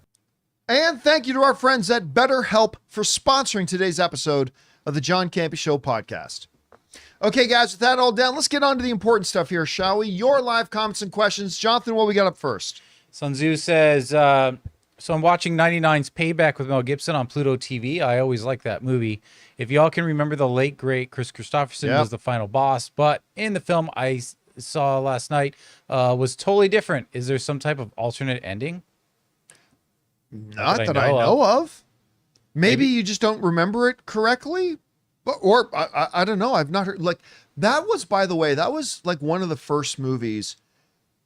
[SPEAKER 1] And thank you to our friends at BetterHelp for sponsoring today's episode of the John Campea Show podcast. Okay, guys, with that all down, let's get on to the important stuff here, shall we? Your live comments and questions. Jonathan, what we got up first?
[SPEAKER 3] Sun Tzu says, so I'm watching 99's Payback with Mel Gibson on Pluto TV. I always like that movie. If y'all can remember, the late, great Chris Christopherson was the final boss, but in the film I saw last night was totally different. Is there some type of alternate ending?
[SPEAKER 1] Not that I know of. Maybe you just don't remember it correctly, or I don't know. I've not heard, like, that was, by the way, that was like one of the first movies,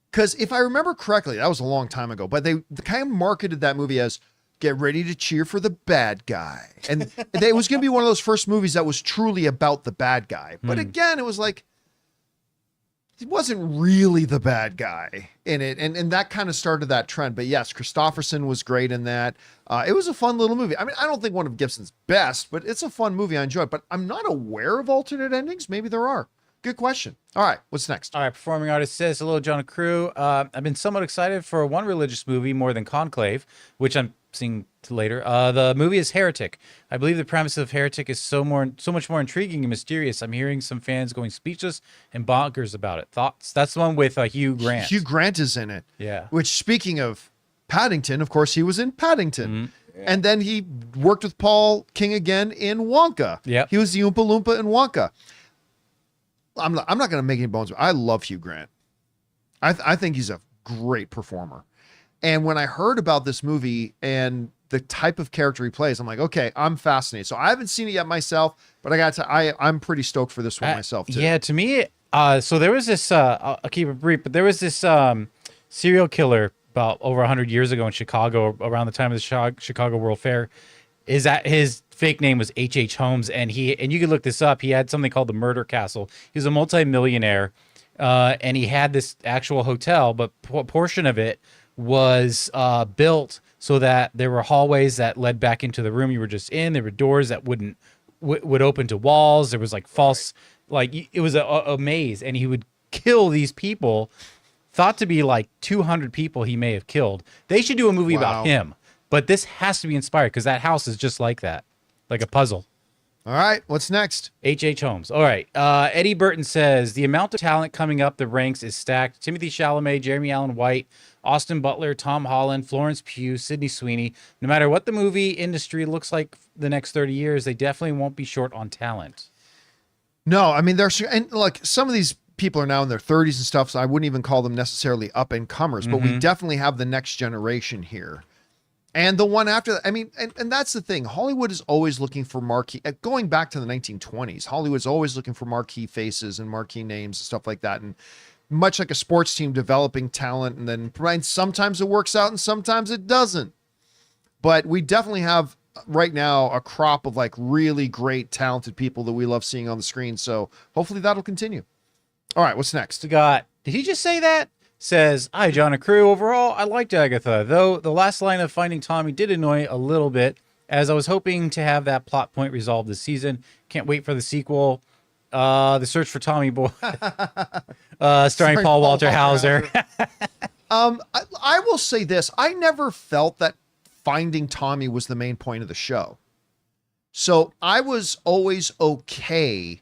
[SPEAKER 1] because if I remember correctly, that was a long time ago, but they kind of marketed that movie as get ready to cheer for the bad guy. And it was going to be one of those first movies that was truly about the bad guy. But again, it was like, he wasn't really the bad guy in it. And that kind of started that trend. But yes, Christopherson was great in that. It was a fun little movie. I mean, I don't think one of Gibson's best, but it's a fun movie. I enjoyed it. But I'm not aware of alternate endings. Maybe there are. Good question. All right, what's next?
[SPEAKER 3] All right, performing artist says, hello, John and crew. I've been somewhat excited for one religious movie more than Conclave, which I'm seeing later. The movie is Heretic. I believe the premise of Heretic is so much more intriguing and mysterious. I'm hearing some fans going speechless and bonkers about it. Thoughts? That's the one with Hugh Grant.
[SPEAKER 1] Hugh Grant is in it.
[SPEAKER 3] Yeah.
[SPEAKER 1] Which, speaking of Paddington, of course, he was in Paddington.
[SPEAKER 3] Mm-hmm.
[SPEAKER 1] And then he worked with Paul King again in Wonka.
[SPEAKER 3] Yep.
[SPEAKER 1] He was the Oompa Loompa in Wonka. I'm not going to make any bones. I love Hugh Grant. I think he's a great performer. And when I heard about this movie and the type of character he plays, I'm like, okay, I'm fascinated. So I haven't seen it yet myself, but I'm pretty stoked for this one myself too.
[SPEAKER 3] Yeah, to me, so there was this, I'll keep it brief, but there was this serial killer about over 100 years ago in Chicago, around the time of the Chicago World Fair. Is that his fake name was H.H. Holmes, and you can look this up. He had something called the Murder Castle. He was a multimillionaire, and he had this actual hotel, but a portion of it was built so that there were hallways that led back into the room you were just in. There were doors that would open to walls. There was like false, like it was a maze, and he would kill these people. Thought to be like 200 people he may have killed. They should do a movie about him, but this has to be inspired because that house is just like that, like a puzzle.
[SPEAKER 1] All right, what's next?
[SPEAKER 3] H.H. Holmes. All right. Eddie Burton says the amount of talent coming up the ranks is stacked. Timothy Chalamet, Jeremy Allen White, Austin Butler, Tom Holland, Florence Pugh, Sydney Sweeney. No matter what the movie industry looks like the next 30 years, they definitely won't be short on talent.
[SPEAKER 1] No, I mean, and like some of these people are now in their 30s and stuff, so I wouldn't even call them necessarily up and comers, but we definitely have the next generation here. And the one after that, I mean, and that's the thing. Hollywood is always looking for marquee, going back to the 1920s, Hollywood's always looking for marquee faces and marquee names and stuff like that. And much like a sports team developing talent, and then sometimes it works out and sometimes it doesn't. But we definitely have right now a crop of like really great, talented people that we love seeing on the screen. So hopefully that'll continue. All right, what's next?
[SPEAKER 3] We got, did he just say that? Says, hi, John and crew. Overall, I liked Agatha, though the last line of Finding Tommy did annoy a little bit, as I was hoping to have that plot point resolved this season. Can't wait for the sequel. The Search for Tommy Boy, starring Paul Walter Hauser.
[SPEAKER 1] I will say this. I never felt that Finding Tommy was the main point of the show. So I was always okay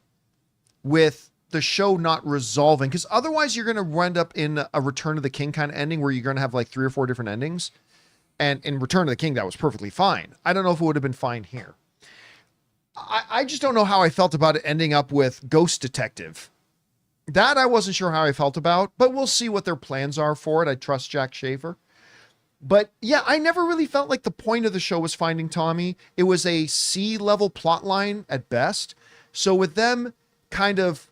[SPEAKER 1] with the show not resolving, because otherwise you're going to end up in a Return of the King kind of ending where you're going to have like 3 or 4 different endings. And in Return of the King, that was perfectly fine. I don't know if it would have been fine here. I just don't know how I felt about it ending up with Ghost Detective. That I wasn't sure how I felt about, but we'll see what their plans are for it. I trust Jack Schaefer. But yeah, I never really felt like the point of the show was Finding Tommy. It was a C-level plot line at best. So with them kind of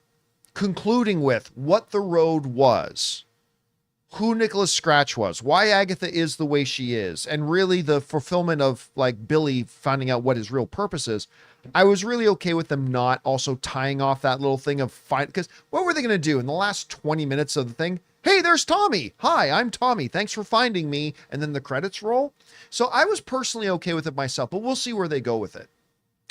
[SPEAKER 1] concluding with what the road was, who Nicholas Scratch was, why Agatha is the way she is, and really the fulfillment of like Billy finding out what his real purpose is, I was really okay with them not also tying off that little thing of fight. Because what were they going to do in the last 20 minutes of the thing? Hey, there's Tommy. Hi, I'm Tommy. Thanks for finding me. And then the credits roll. So I was personally okay with it myself, but we'll see where they go with it.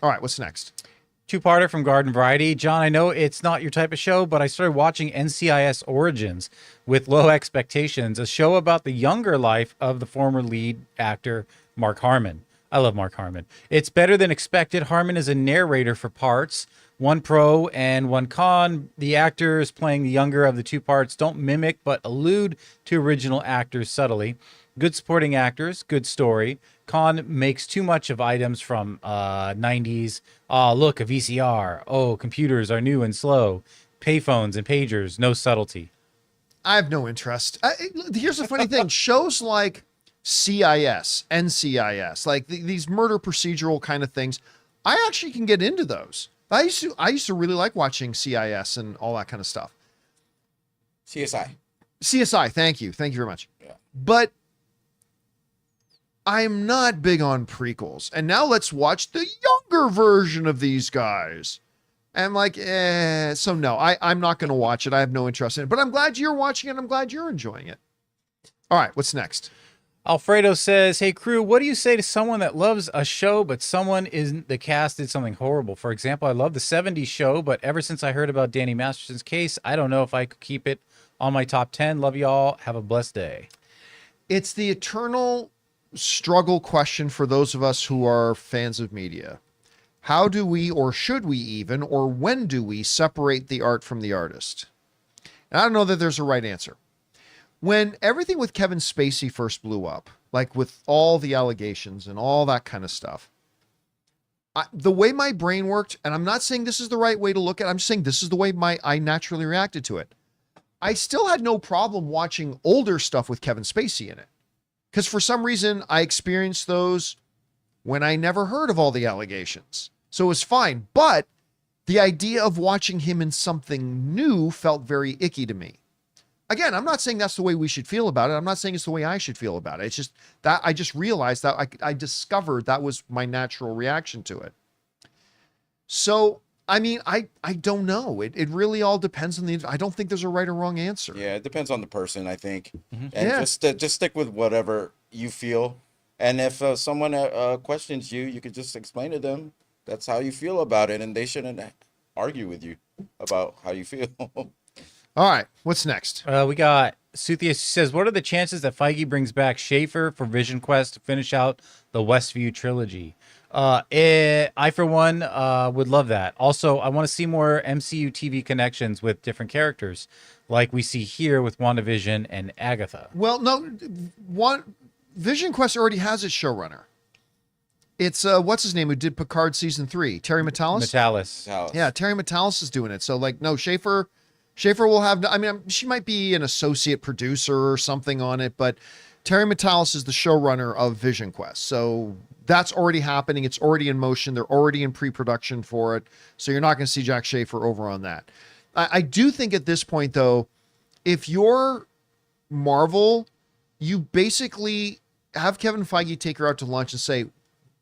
[SPEAKER 1] All right, what's next?
[SPEAKER 3] Two-parter from Garden Variety. John, I know it's not your type of show, but I started watching NCIS Origins with low expectations, a show about the younger life of the former lead actor, Mark Harmon. I love Mark Harmon. It's better than expected. Harmon is a narrator for parts, one pro and one con. The actors playing the younger of the two parts don't mimic but allude to original actors subtly. Good supporting actors, good story. Con makes too much of items from 90s. Look, a VCR. Oh, computers are new and slow. Payphones and pagers, no subtlety.
[SPEAKER 1] I have no interest. Here's the funny thing. Shows like CIS, NCIS, like these murder procedural kind of things, I actually can get into those. I used to really like watching CIS and all that kind of stuff. CSI, thank you. Thank you very much.
[SPEAKER 2] Yeah.
[SPEAKER 1] But I'm not big on prequels. And now let's watch the younger version of these guys. And like, so no, I'm not going to watch it. I have no interest in it. But I'm glad you're watching it. I'm glad you're enjoying it. All right, what's next?
[SPEAKER 3] Alfredo says, hey, crew, what do you say to someone that loves a show, but someone in the cast did something horrible? For example, I love the 70s show, but ever since I heard about Danny Masterson's case, I don't know if I could keep it on my top 10. Love y'all. Have a blessed day.
[SPEAKER 1] It's the eternal struggle question for those of us who are fans of media. How do we, or should we even, or when do we separate the art from the artist? And I don't know that there's a right answer. when everything with Kevin Spacey first blew up, like with all the allegations and all that kind of stuff, the way my brain worked, and I'm not saying this is the right way to look at it, I'm just saying this is the way I naturally reacted to it. I still had no problem watching older stuff with Kevin Spacey in it. Because for some reason, I experienced those when I never heard of all the allegations. So it was fine. But the idea of watching him in something new felt very icky to me. Again, I'm not saying that's the way we should feel about it. I'm not saying it's the way I should feel about it. It's just that I just realized that I discovered that was my natural reaction to it. So, I mean, I don't know. It really all depends on I don't think there's a right or wrong answer.
[SPEAKER 2] Yeah, it depends on the person, I think.
[SPEAKER 3] Mm-hmm.
[SPEAKER 2] And
[SPEAKER 1] Yeah.
[SPEAKER 2] just stick with whatever you feel. And if someone questions you, you could just explain to them that's how you feel about it, and they shouldn't argue with you about how you feel.
[SPEAKER 1] All right, what's next?
[SPEAKER 3] We got Suthia says, what are the chances that Feige brings back Schaefer for Vision Quest to finish out the Westview trilogy? I, for one, would love that. Also, I want to see more MCU TV connections with different characters, like we see here with WandaVision and Agatha.
[SPEAKER 1] Well, no, Vision Quest already has its showrunner. It's what's his name who did Picard season 3, Terry Matalas.
[SPEAKER 3] Metalis.
[SPEAKER 1] Yeah, Terry Matalas is doing it. So like, no, Schaefer will have. I mean, she might be an associate producer or something on it, but Terry Matalas is the showrunner of Vision Quest. So that's already happening. It's already in motion. They're already in pre-production for it. So you're not going to see Jack Schaefer over on that. I do think at this point, though, if you're Marvel, you basically have Kevin Feige take her out to lunch and say,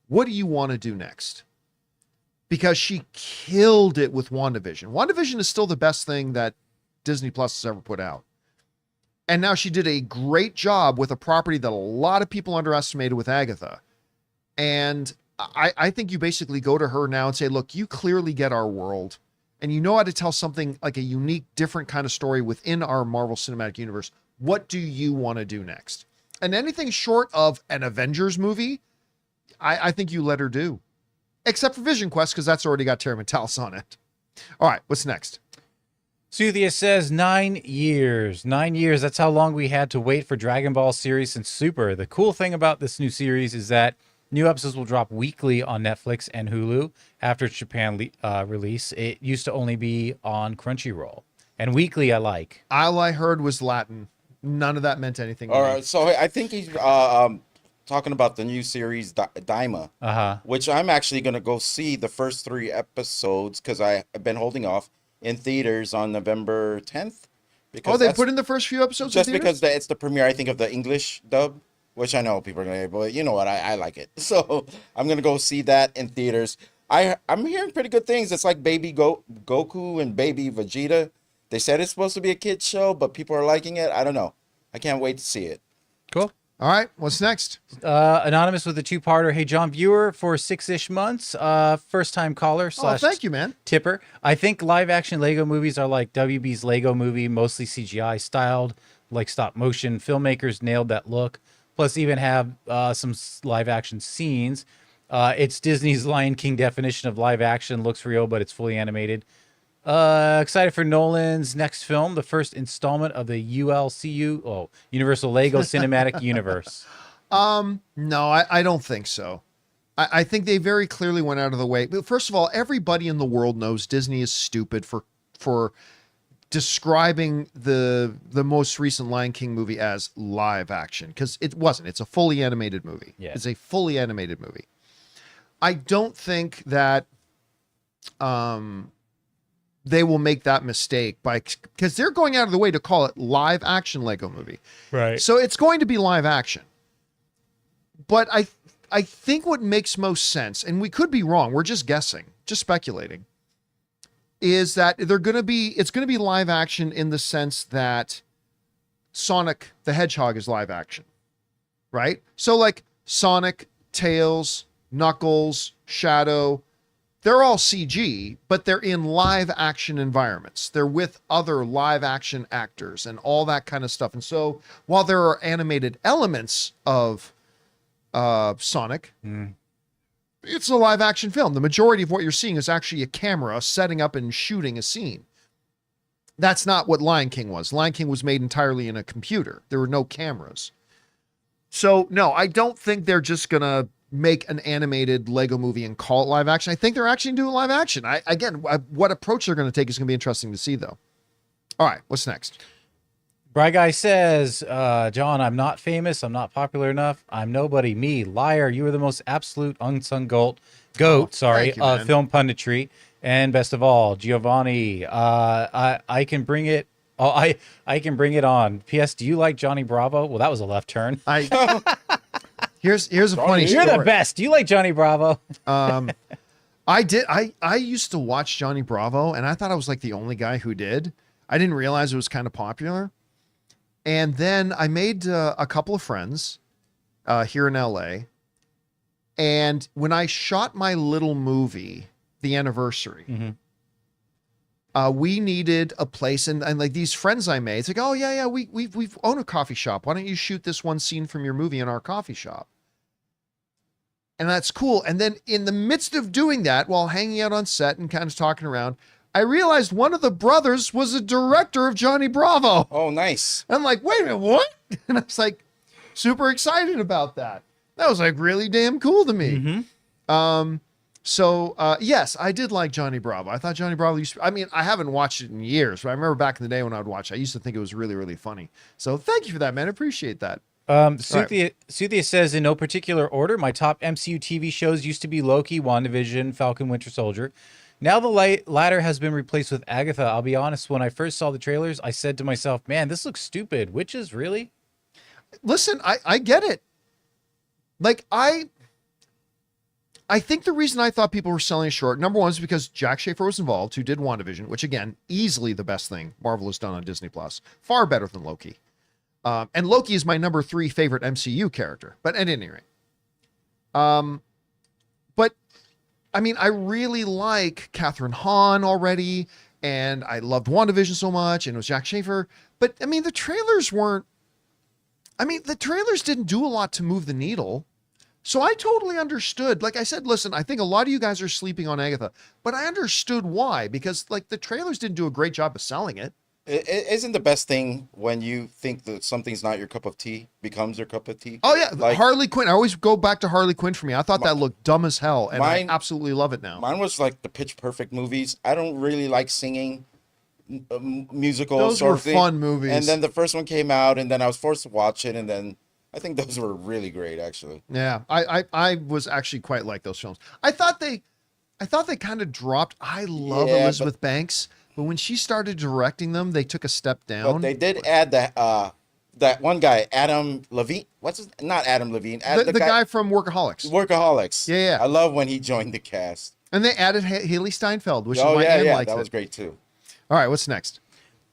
[SPEAKER 1] what do you want to do next? Because she killed it with WandaVision. WandaVision is still the best thing that Disney Plus has ever put out. And now she did a great job with a property that a lot of people underestimated with Agatha. And I think you basically go to her now and say, look, you clearly get our world and you know how to tell something like a unique, different kind of story within our Marvel Cinematic Universe. What do you want to do next? And anything short of an Avengers movie, I think you let her do. Except for Vision Quest, because that's already got Terry Matalas on it. All right, what's next?
[SPEAKER 3] Suthia says 9 years. 9 years. That's how long we had to wait for Dragon Ball series and Super. The cool thing about this new series is that new episodes will drop weekly on Netflix and Hulu after its Japan release. It used to only be on Crunchyroll. And weekly I like.
[SPEAKER 1] All I heard was Latin. None of that meant anything to
[SPEAKER 2] All
[SPEAKER 1] me.
[SPEAKER 2] right, so I think he's talking about the new series Daima, which I'm actually going to go see the first 3 episodes because I've been holding off in theaters on November 10th.
[SPEAKER 1] Because they put in the first few episodes
[SPEAKER 2] just
[SPEAKER 1] in theaters?
[SPEAKER 2] because it's the premiere, I think, of the English dub, which I know people are going to, but you know what, I like it. So I'm going to go see that in theaters. I'm hearing pretty good things. It's like Baby Goku and Baby Vegeta. They said it's supposed to be a kid's show, but people are liking it. I don't know. I can't wait to see it.
[SPEAKER 3] Cool.
[SPEAKER 1] All right, what's next?
[SPEAKER 3] Anonymous with a 2-parter. Hey, John, viewer for 6-ish months. First-time caller /
[SPEAKER 1] thank you, man.
[SPEAKER 3] tipper. I think live-action Lego movies are like WB's Lego movie, mostly CGI styled, like stop-motion. Filmmakers nailed that look. Plus, even have some live-action scenes. It's Disney's Lion King definition of live-action. Looks real, but it's fully animated. Excited for Nolan's next film, the first installment of the Universal Lego Cinematic Universe.
[SPEAKER 1] No, I don't think so. I think they very clearly went out of the way. But first of all, everybody in the world knows Disney is stupid for describing the most recent Lion King movie as live action, because it wasn't. It's a fully animated movie.
[SPEAKER 3] Yeah.
[SPEAKER 1] It's a fully animated movie. I don't think that they will make that mistake because they're going out of the way to call it live action Lego movie.
[SPEAKER 3] Right.
[SPEAKER 1] So it's going to be live action. But I think what makes most sense, and we could be wrong, we're just guessing, just speculating, is that it's going to be live action in the sense that Sonic the Hedgehog is live action. Right? So like Sonic, Tails, Knuckles, Shadow, they're all CG, but they're in live action environments. They're with other live action actors and all that kind of stuff. And so while there are animated elements of Sonic, it's a live action film. The majority of what you're seeing is actually a camera setting up and shooting a scene. That's not what Lion King was. Lion King was made entirely in a computer. There were no cameras. So no, I don't think they're just going to make an animated Lego movie and call it live action. I think they're actually doing live action. What approach they're going to take is going to be interesting to see, though. All right, what's next?
[SPEAKER 3] Bry Guy says, John, I'm not famous. I'm not popular enough. I'm nobody. Me, liar. You are the most absolute unsung goat,
[SPEAKER 1] thank you,
[SPEAKER 3] of
[SPEAKER 1] man.
[SPEAKER 3] film punditry. And best of all, Giovanni, I can bring it. Oh, I can bring it on. P.S. Do you like Johnny Bravo? Well, that was a left turn.
[SPEAKER 1] Here's a funny
[SPEAKER 3] You're
[SPEAKER 1] story.
[SPEAKER 3] the best. Do you like Johnny Bravo?
[SPEAKER 1] I used to watch Johnny Bravo, and I thought I was like the only guy who did. I didn't realize it was kind of popular. And then I made a couple of friends here in LA. And when I shot my little movie, The Anniversary, we needed a place. And like these friends I made, it's like, oh, yeah, we own a coffee shop. Why don't you shoot this one scene from your movie in our coffee shop? And that's cool. And then in the midst of doing that, while hanging out on set and kind of talking around, I realized one of the brothers was a director of Johnny Bravo.
[SPEAKER 2] Oh, nice.
[SPEAKER 1] I'm like, wait a minute, what? And I was like, super excited about that. That was like really damn cool to me. So yes, I did like Johnny Bravo. I thought Johnny Bravo used to, I mean, I haven't watched it in years, but I remember back in the day when I would watch, I used to think it was really, really funny. So thank you for that, man. I appreciate that.
[SPEAKER 3] Suthia says, in no particular order, my top MCU TV shows used to be Loki, WandaVision, Falcon, Winter Soldier. Now the latter has been replaced with Agatha. I'll be honest, when I first saw the trailers, I said to myself, man, this looks stupid. Witches, really?
[SPEAKER 1] Listen, I get it. Like, I think the reason I thought people were selling it short, number one, is because Jack Schaefer was involved, who did WandaVision, which, again, easily the best thing Marvel has done on Disney+. Far better than Loki. And Loki is my number 3 favorite MCU character. But at any rate. But, I mean, I really like Catherine Hahn already, and I loved WandaVision so much, and it was Jack Schaefer. But, I mean, the trailers didn't do a lot to move the needle. So I totally understood. Like I said, listen, I think a lot of you guys are sleeping on Agatha, but I understood why, because like the trailers didn't do a great job of selling it.
[SPEAKER 2] Isn't the best thing when you think that something's not your cup of tea becomes your cup of tea?
[SPEAKER 1] Oh yeah,
[SPEAKER 2] Like,
[SPEAKER 1] Harley Quinn. I always go back to Harley Quinn for me. I thought that looked dumb as hell, and I absolutely love it now.
[SPEAKER 2] Mine was like the Pitch Perfect movies. I don't really like singing musicals.
[SPEAKER 1] Those
[SPEAKER 2] sort
[SPEAKER 1] were
[SPEAKER 2] of thing.
[SPEAKER 1] fun movies.
[SPEAKER 2] And then the first one came out, and then I was forced to watch it, and then I think those were really great, actually.
[SPEAKER 1] Yeah, I was actually quite like those films. I thought they kind of dropped. I love Elizabeth Banks, but when she started directing them, they took a step down.
[SPEAKER 2] But they did add that one guy, Adam Levine. Not Adam Levine.
[SPEAKER 1] The guy from Workaholics.
[SPEAKER 2] Workaholics.
[SPEAKER 1] Yeah.
[SPEAKER 2] I love when he joined the cast.
[SPEAKER 1] And they added Haley Steinfeld, which is why Anne likes
[SPEAKER 2] that
[SPEAKER 1] it.
[SPEAKER 2] was great too.
[SPEAKER 1] All right, what's next?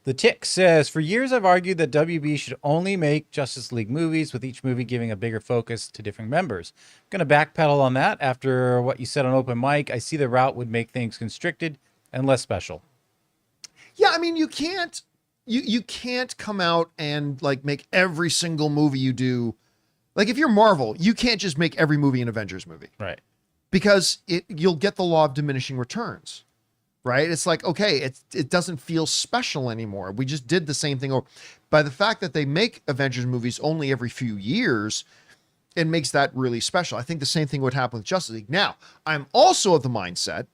[SPEAKER 3] The Tick says, for years I've argued that WB should only make Justice League movies, with each movie giving a bigger focus to different members. I'm going to backpedal on that. After what you said on open mic, I see the route would make things constricted and less special.
[SPEAKER 1] Yeah, I mean, you can't come out and like make every single movie you do. Like if you're Marvel, you can't just make every movie an Avengers movie.
[SPEAKER 3] Right.
[SPEAKER 1] Because you'll get the law of diminishing returns. Right? It's like, okay, it doesn't feel special anymore. We just did the same thing. Or by the fact that they make Avengers movies only every few years, it makes that really special. I think the same thing would happen with Justice League. Now, I'm also of the mindset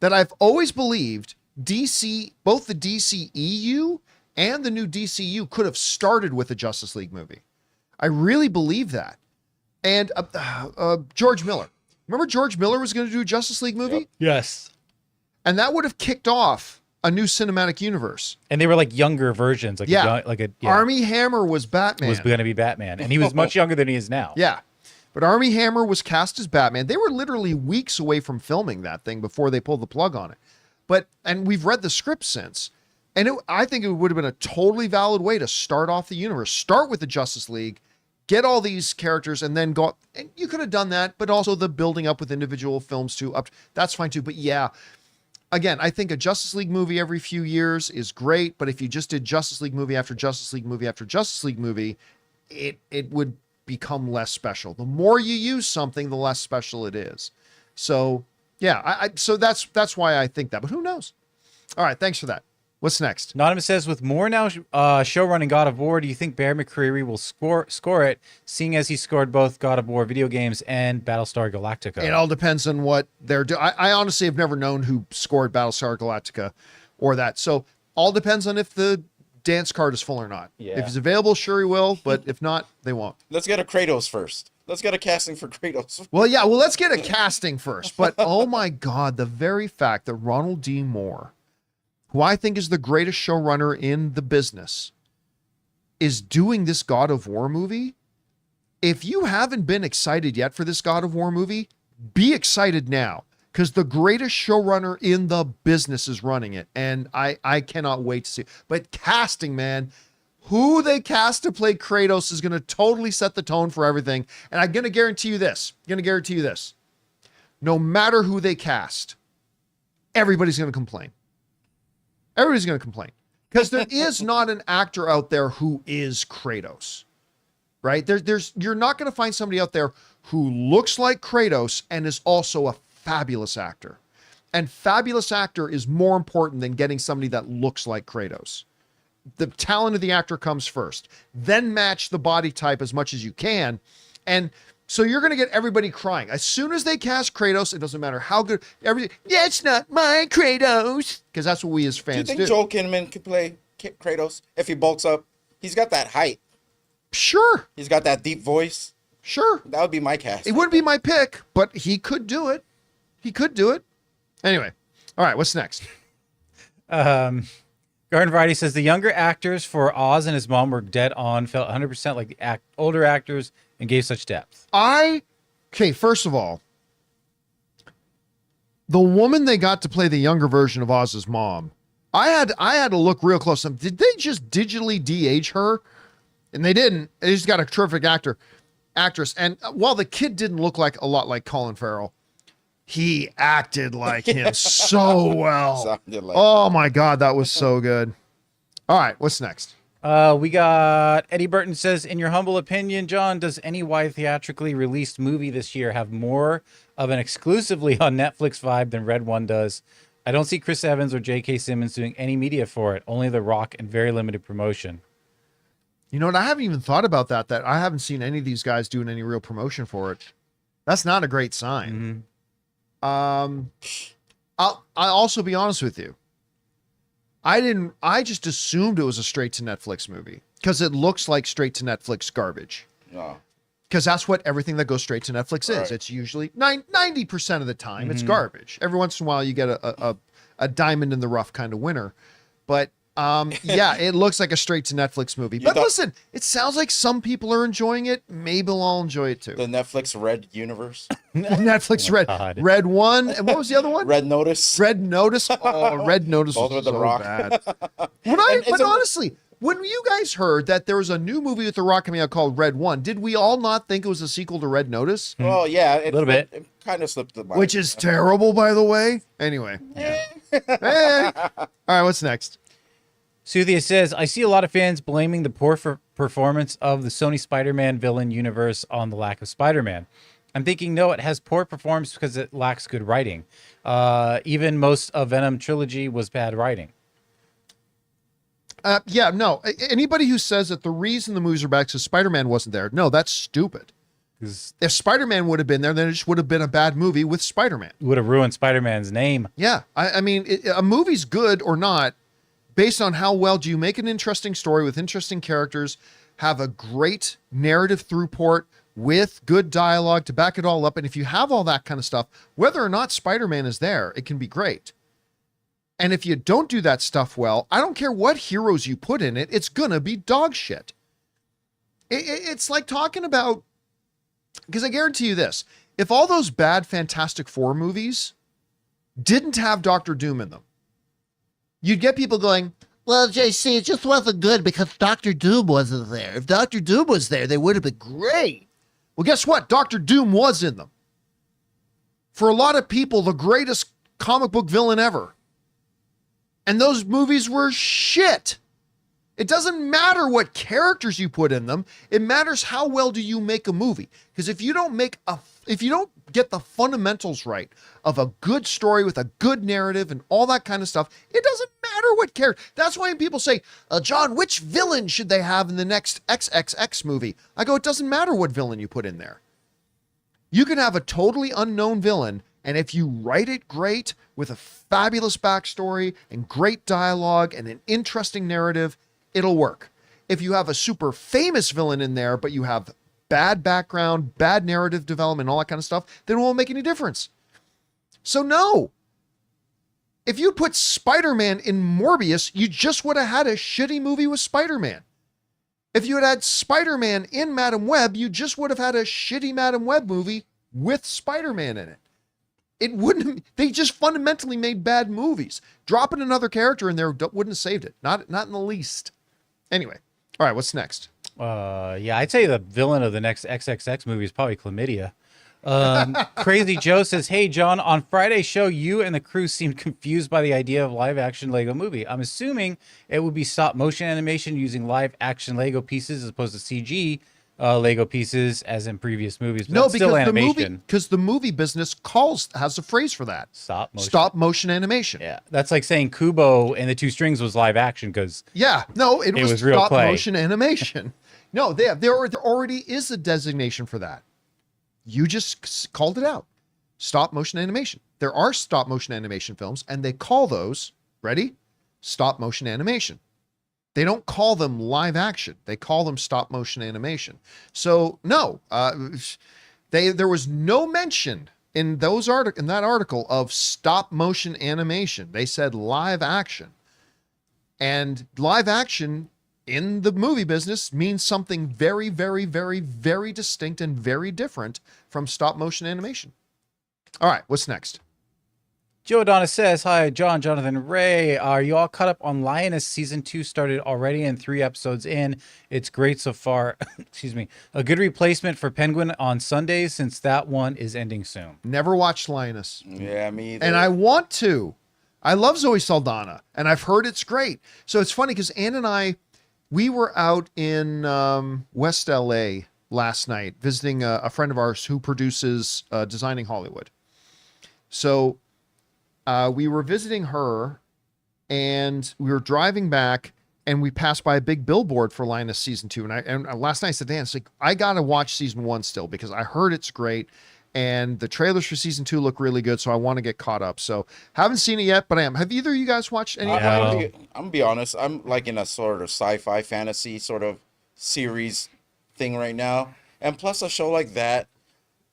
[SPEAKER 1] that I've always believed DC, both the DCEU and the new DCU could have started with a Justice League movie. I really believe that. And George Miller. Remember George Miller was going to do a Justice League movie?
[SPEAKER 2] Yep.
[SPEAKER 3] Yes.
[SPEAKER 1] And that would have kicked off a new cinematic universe.
[SPEAKER 3] And they were like younger versions.
[SPEAKER 1] Armie Hammer was Batman.
[SPEAKER 3] Was going to be Batman. And he was much younger than he is now.
[SPEAKER 1] Yeah. But Armie Hammer was cast as Batman. They were literally weeks away from filming that thing before they pulled the plug on it. And we've read the script since. And I think it would have been a totally valid way to start off the universe. Start with the Justice League, get all these characters, and then go. And you could have done that, but also the building up with individual films too. That's fine too. But yeah. Again, I think a Justice League movie every few years is great, but if you just did Justice League movie after Justice League movie after Justice League movie, it would become less special. The more you use something, the less special it is. So, yeah, so that's why I think that, but who knows? All right, thanks for that. What's next?
[SPEAKER 3] Anonymous says, with more now show running God of War, do you think Bear McCreary will score it, seeing as he scored both God of War video games and Battlestar Galactica?
[SPEAKER 1] It all depends on what they're doing. I honestly have never known who scored Battlestar Galactica or that. So all depends on if the dance card is full or not.
[SPEAKER 3] Yeah.
[SPEAKER 1] If he's available, sure he will, but if not, they won't.
[SPEAKER 2] Let's get a Kratos first. Let's get a casting for Kratos.
[SPEAKER 1] Well, yeah, well, let's get a casting first. But oh my God, the very fact that Ronald D. Moore, who I think is the greatest showrunner in the business, is doing this God of War movie. If you haven't been excited yet for this God of War movie, be excited now, because the greatest showrunner in the business is running it. And I cannot wait to see. But casting, man, who they cast to play Kratos is going to totally set the tone for everything. And I'm going to guarantee you this. No matter who they cast, everybody's going to complain. Everybody's going to complain, because there is not an actor out there who is Kratos, right? You're not going to find somebody out there who looks like Kratos and is also a fabulous actor. And fabulous actor is more important than getting somebody that looks like Kratos. The talent of the actor comes first, then match the body type as much as you can. And so you're going to get everybody crying. As soon as they cast Kratos, it doesn't matter how good yeah, it's not my Kratos. Because that's what we as fans do.
[SPEAKER 2] Do you think Joel Kinnaman could play Kratos if he bulks up? He's got that height.
[SPEAKER 1] Sure.
[SPEAKER 2] He's got that deep voice.
[SPEAKER 1] Sure.
[SPEAKER 2] That would be my cast.
[SPEAKER 1] It wouldn't be my pick, but he could do it. Anyway. All right. What's next?
[SPEAKER 3] Garden Variety says, the younger actors for Oz and his mom were dead on, felt 100% like the older actors, and gave such depth.
[SPEAKER 1] Okay, first of all, the woman they got to play the younger version of Oz's mom, I had to look real close. Did they just digitally de-age her? And they didn't. They just got a terrific actress. And while the kid didn't look like a lot like Colin Farrell, he acted like him so well. Oh my God, that was so good. All right, what's next?
[SPEAKER 3] We got Eddie Burton says, in your humble opinion, John, does any wide theatrically released movie this year have more of an exclusively on Netflix vibe than Red One does? I don't see Chris Evans or J.K. Simmons doing any media for it, only The Rock and very limited promotion.
[SPEAKER 1] You know what? I haven't even thought about that I haven't seen any of these guys doing any real promotion for it. That's not a great sign.
[SPEAKER 3] Mm-hmm.
[SPEAKER 1] I'll also be honest with you. I just assumed it was a straight to Netflix movie because it looks like straight to Netflix garbage.
[SPEAKER 2] No.
[SPEAKER 1] Because that's what everything that goes straight to Netflix is.
[SPEAKER 2] Right.
[SPEAKER 1] It's usually 90% of the time it's garbage. Every once in a while you get a diamond in the rough kind of winner. But yeah, it looks like a straight to Netflix movie. But listen, it sounds like some people are enjoying it. Maybe I'll enjoy it too.
[SPEAKER 2] The Netflix Red universe.
[SPEAKER 1] Netflix Red One. And what was the other one?
[SPEAKER 2] Red Notice.
[SPEAKER 1] Red Notice. Oh, Red Notice
[SPEAKER 2] Both
[SPEAKER 1] was
[SPEAKER 2] with The
[SPEAKER 1] so
[SPEAKER 2] Rock.
[SPEAKER 1] bad. But honestly, when you guys heard that there was a new movie with The Rock coming out called Red One, did we all not think it was a sequel to Red Notice?
[SPEAKER 2] Well, yeah.
[SPEAKER 3] A little bit.
[SPEAKER 2] It kind of slipped the mind.
[SPEAKER 1] Which is terrible, by the way. Anyway. All right, what's next?
[SPEAKER 3] Suthia says, I see a lot of fans blaming the poor performance of the Sony Spider-Man villain universe on the lack of Spider-Man. I'm thinking, no, it has poor performance because it lacks good writing. Even most of Venom trilogy was bad writing.
[SPEAKER 1] Yeah, no. Anybody who says that the reason the movies are bad is because Spider-Man wasn't there, no, that's stupid. If Spider-Man would have been there, then it just would have been a bad movie with Spider-Man.
[SPEAKER 3] Would have ruined Spider-Man's name.
[SPEAKER 1] Yeah, I mean, a movie's good or not based on how well do you make an interesting story with interesting characters, have a great narrative throughput with good dialogue to back it all up. And if you have all that kind of stuff, whether or not Spider-Man is there, it can be great. And if you don't do that stuff well, I don't care what heroes you put in it, it's going to be dog shit. It's like talking about, because I guarantee you this, if all those bad Fantastic Four movies didn't have Doctor Doom in them, you'd get people going, well, JC, it just wasn't good because Doctor Doom wasn't there. If Doctor Doom was there, they would have been great. Well, guess what? Doctor Doom was in them. For a lot of people, the greatest comic book villain ever. And those movies were shit. It doesn't matter what characters you put in them. It matters how well do you make a movie. Because if you don't get the fundamentals right of a good story with a good narrative and all that kind of stuff, it doesn't matter what character. That's why when people say, John, which villain should they have in the next XXX movie? I go, it doesn't matter what villain you put in there. You can have a totally unknown villain, and if you write it great with a fabulous backstory and great dialogue and an interesting narrative, it'll work. If you have a super famous villain in there, but you have bad background, bad narrative development, all that kind of stuff, then it won't make any difference. So no. If you put Spider-Man in Morbius, you just would have had a shitty movie with Spider-Man. If you had Spider-Man in Madam Web, you just would have had a shitty Madam Web movie with Spider-Man in it. It wouldn't, they just fundamentally made bad movies. Dropping another character in there wouldn't have saved it. Not in the least. Anyway. All right, what's next?
[SPEAKER 3] Yeah, I'd say the villain of the next XXX movie is probably Chlamydia. Crazy Joe says, hey, John, on Friday's show, you and the crew seemed confused by the idea of live action Lego movie. I'm assuming it would be stop motion animation using live action Lego pieces as opposed to CG Lego pieces as in previous movies. But
[SPEAKER 1] No,
[SPEAKER 3] that's still
[SPEAKER 1] because
[SPEAKER 3] animation.
[SPEAKER 1] the movie business has a phrase for that.
[SPEAKER 3] Stop
[SPEAKER 1] motion animation.
[SPEAKER 3] Yeah, that's like saying Kubo and the Two Strings was live action because
[SPEAKER 1] it was
[SPEAKER 3] real
[SPEAKER 1] stop
[SPEAKER 3] clay.
[SPEAKER 1] motion animation. No, there already is a designation for that. You just called it out. Stop motion animation. There are stop motion animation films, and they call those, ready? Stop motion animation. They don't call them live action. They call them stop motion animation. So no, there was no mention in that article of stop motion animation. They said live action, and live action in the movie business means something very, very, very, very distinct and very different from stop motion animation. All right, what's next?
[SPEAKER 3] Joe Adonis says, hi, John, Jonathan, Ray. Are you all caught up on Lioness? Season 2 started already and 3 episodes in. It's great so far. Excuse me. A good replacement for Penguin on Sundays since that one is ending soon.
[SPEAKER 1] Never watched Lioness.
[SPEAKER 2] Yeah, me either.
[SPEAKER 1] And I want to. I love Zoe Saldana, and I've heard it's great. So it's funny because Ann and I, we were out in West LA last night visiting a friend of ours who produces Designing Hollywood. So we were visiting her, and we were driving back, and we passed by a big billboard for Linus season 2. And last night I said, Dan, it's like, I got to watch season 1 still because I heard it's great. And the trailers for season 2 look really good. So I want to get caught up. So haven't seen it yet, but I am. Have either of you guys watched any?
[SPEAKER 2] I'm gonna be honest. I'm like in a sort of sci-fi fantasy sort of series thing right now. And plus a show like that,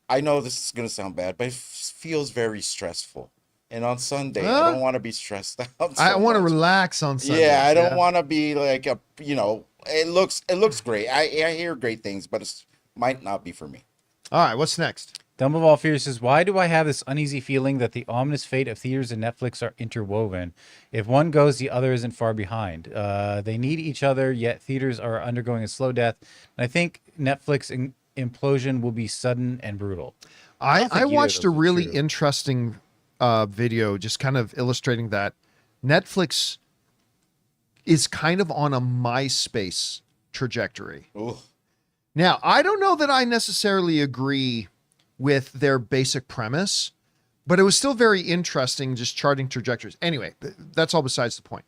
[SPEAKER 2] I know this is going to sound bad, but it feels very stressful. And on Sunday, I don't want to be stressed out.
[SPEAKER 1] I want to relax on Sunday.
[SPEAKER 2] Yeah, I don't want to be like it looks great. I hear great things, but it might not be for me.
[SPEAKER 1] All right, what's next?
[SPEAKER 3] Dumb of All Fears says, why do I have this uneasy feeling that the ominous fate of theaters and Netflix are interwoven? If one goes, the other isn't far behind. They need each other, yet theaters are undergoing a slow death. And I think Netflix implosion will be sudden and brutal.
[SPEAKER 1] I watched a really interesting video just kind of illustrating that Netflix is kind of on a MySpace trajectory.
[SPEAKER 2] Ooh.
[SPEAKER 1] Now, I don't know that I necessarily agree with their basic premise, but it was still very interesting just charting trajectories. Anyway, that's all besides the point.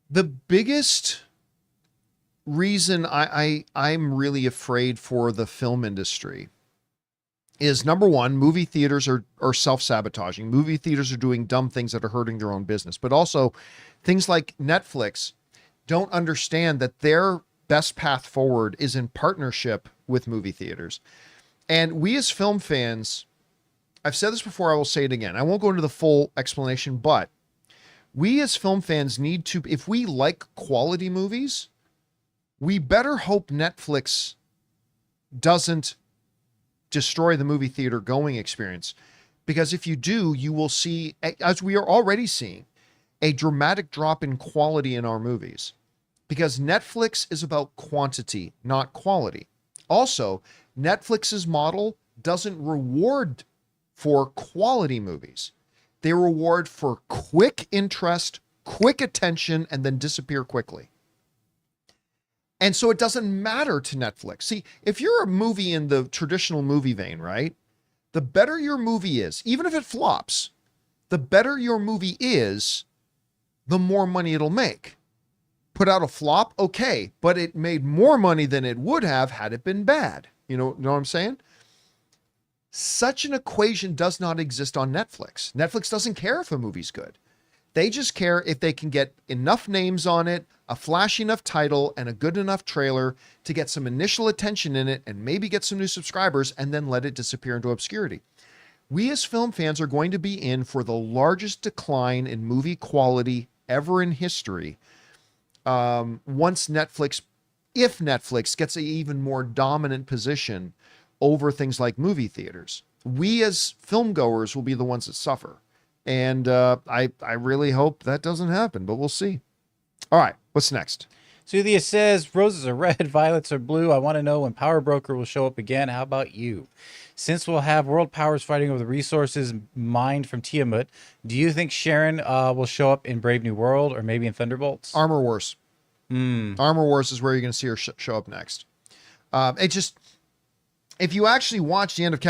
[SPEAKER 1] The biggest reason I'm really afraid for the film industry is, number one, movie theaters are self-sabotaging. Movie theaters are doing dumb things that are hurting their own business. But also things like Netflix don't understand that their best path forward is in partnership with movie theaters. And we as film fans, I've said this before, I will say it again. I won't go into the full explanation, but we as film fans need to, if we like quality movies, we better hope Netflix doesn't destroy the movie theater going experience. Because if you do, you will see, as we are already seeing, a dramatic drop in quality in our movies. Because Netflix is about quantity, not quality. Also, Netflix's model doesn't reward for quality movies. They reward for quick interest, quick attention, and then disappear quickly. And so it doesn't matter to Netflix. See, if you're a movie in the traditional movie vein, right? The better your movie is, even if it flops, the better your movie is, the more money it'll make. Put out a flop, okay, but it made more money than it would have had it been bad. You know what I'm saying? Such an equation does not exist on Netflix. Netflix doesn't care if a movie's good. They just care if they can get enough names on it, a flashy enough title, and a good enough trailer to get some initial attention in it and maybe get some new subscribers and then let it disappear into obscurity. We as film fans are going to be in for the largest decline in movie quality ever in history once Netflix, if Netflix gets an even more dominant position over things like movie theaters. We as film goers will be the ones that suffer. And I really hope that doesn't happen, but we'll see. All right, what's next?
[SPEAKER 3] Suthia says, roses are red, violets are blue. I want to know when Power Broker will show up again. How about you? Since we'll have world powers fighting over the resources mined from Tiamat, do you think Sharon will show up in Brave New World or maybe in Thunderbolts?
[SPEAKER 1] Armor Wars. Armor Wars is where you're going to see her show up next. If you actually watch the end of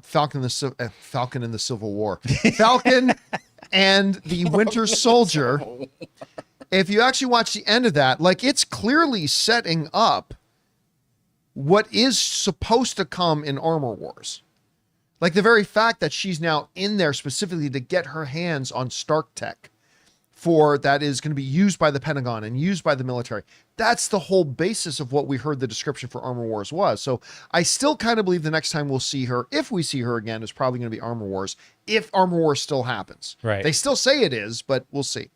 [SPEAKER 1] Falcon and the Civil War, Falcon and the Winter Soldier, if you actually watch the end of that, like, it's clearly setting up what is supposed to come in Armor Wars. Like, the very fact that she's now in there specifically to get her hands on Stark tech that is going to be used by the Pentagon and used by the military. That's the whole basis of what we heard the description for Armor Wars was. So I still kind of believe the next time we'll see her, if we see her again, is probably going to be Armor Wars, if Armor Wars still happens.
[SPEAKER 3] Right.
[SPEAKER 1] They still say it is, but we'll see.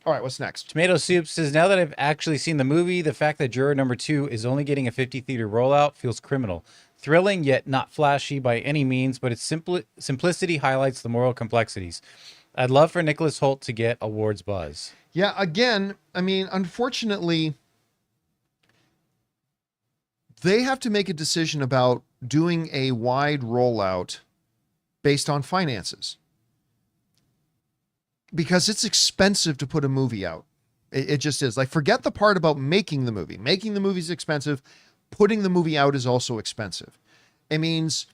[SPEAKER 1] All right, what's next?
[SPEAKER 3] Tomato Soup says, now that I've actually seen the movie, the fact that Juror number 2 is only getting a 50 theater rollout feels criminal. Thrilling, yet not flashy by any means, but its simplicity highlights the moral complexities. I'd love for Nicholas Hoult to get awards buzz.
[SPEAKER 1] Yeah, again, I mean, unfortunately, they have to make a decision about doing a wide rollout based on finances. Because it's expensive to put a movie out. It just is. Like, forget the part about making the movie. Making the movie is expensive. Putting the movie out is also expensive. It means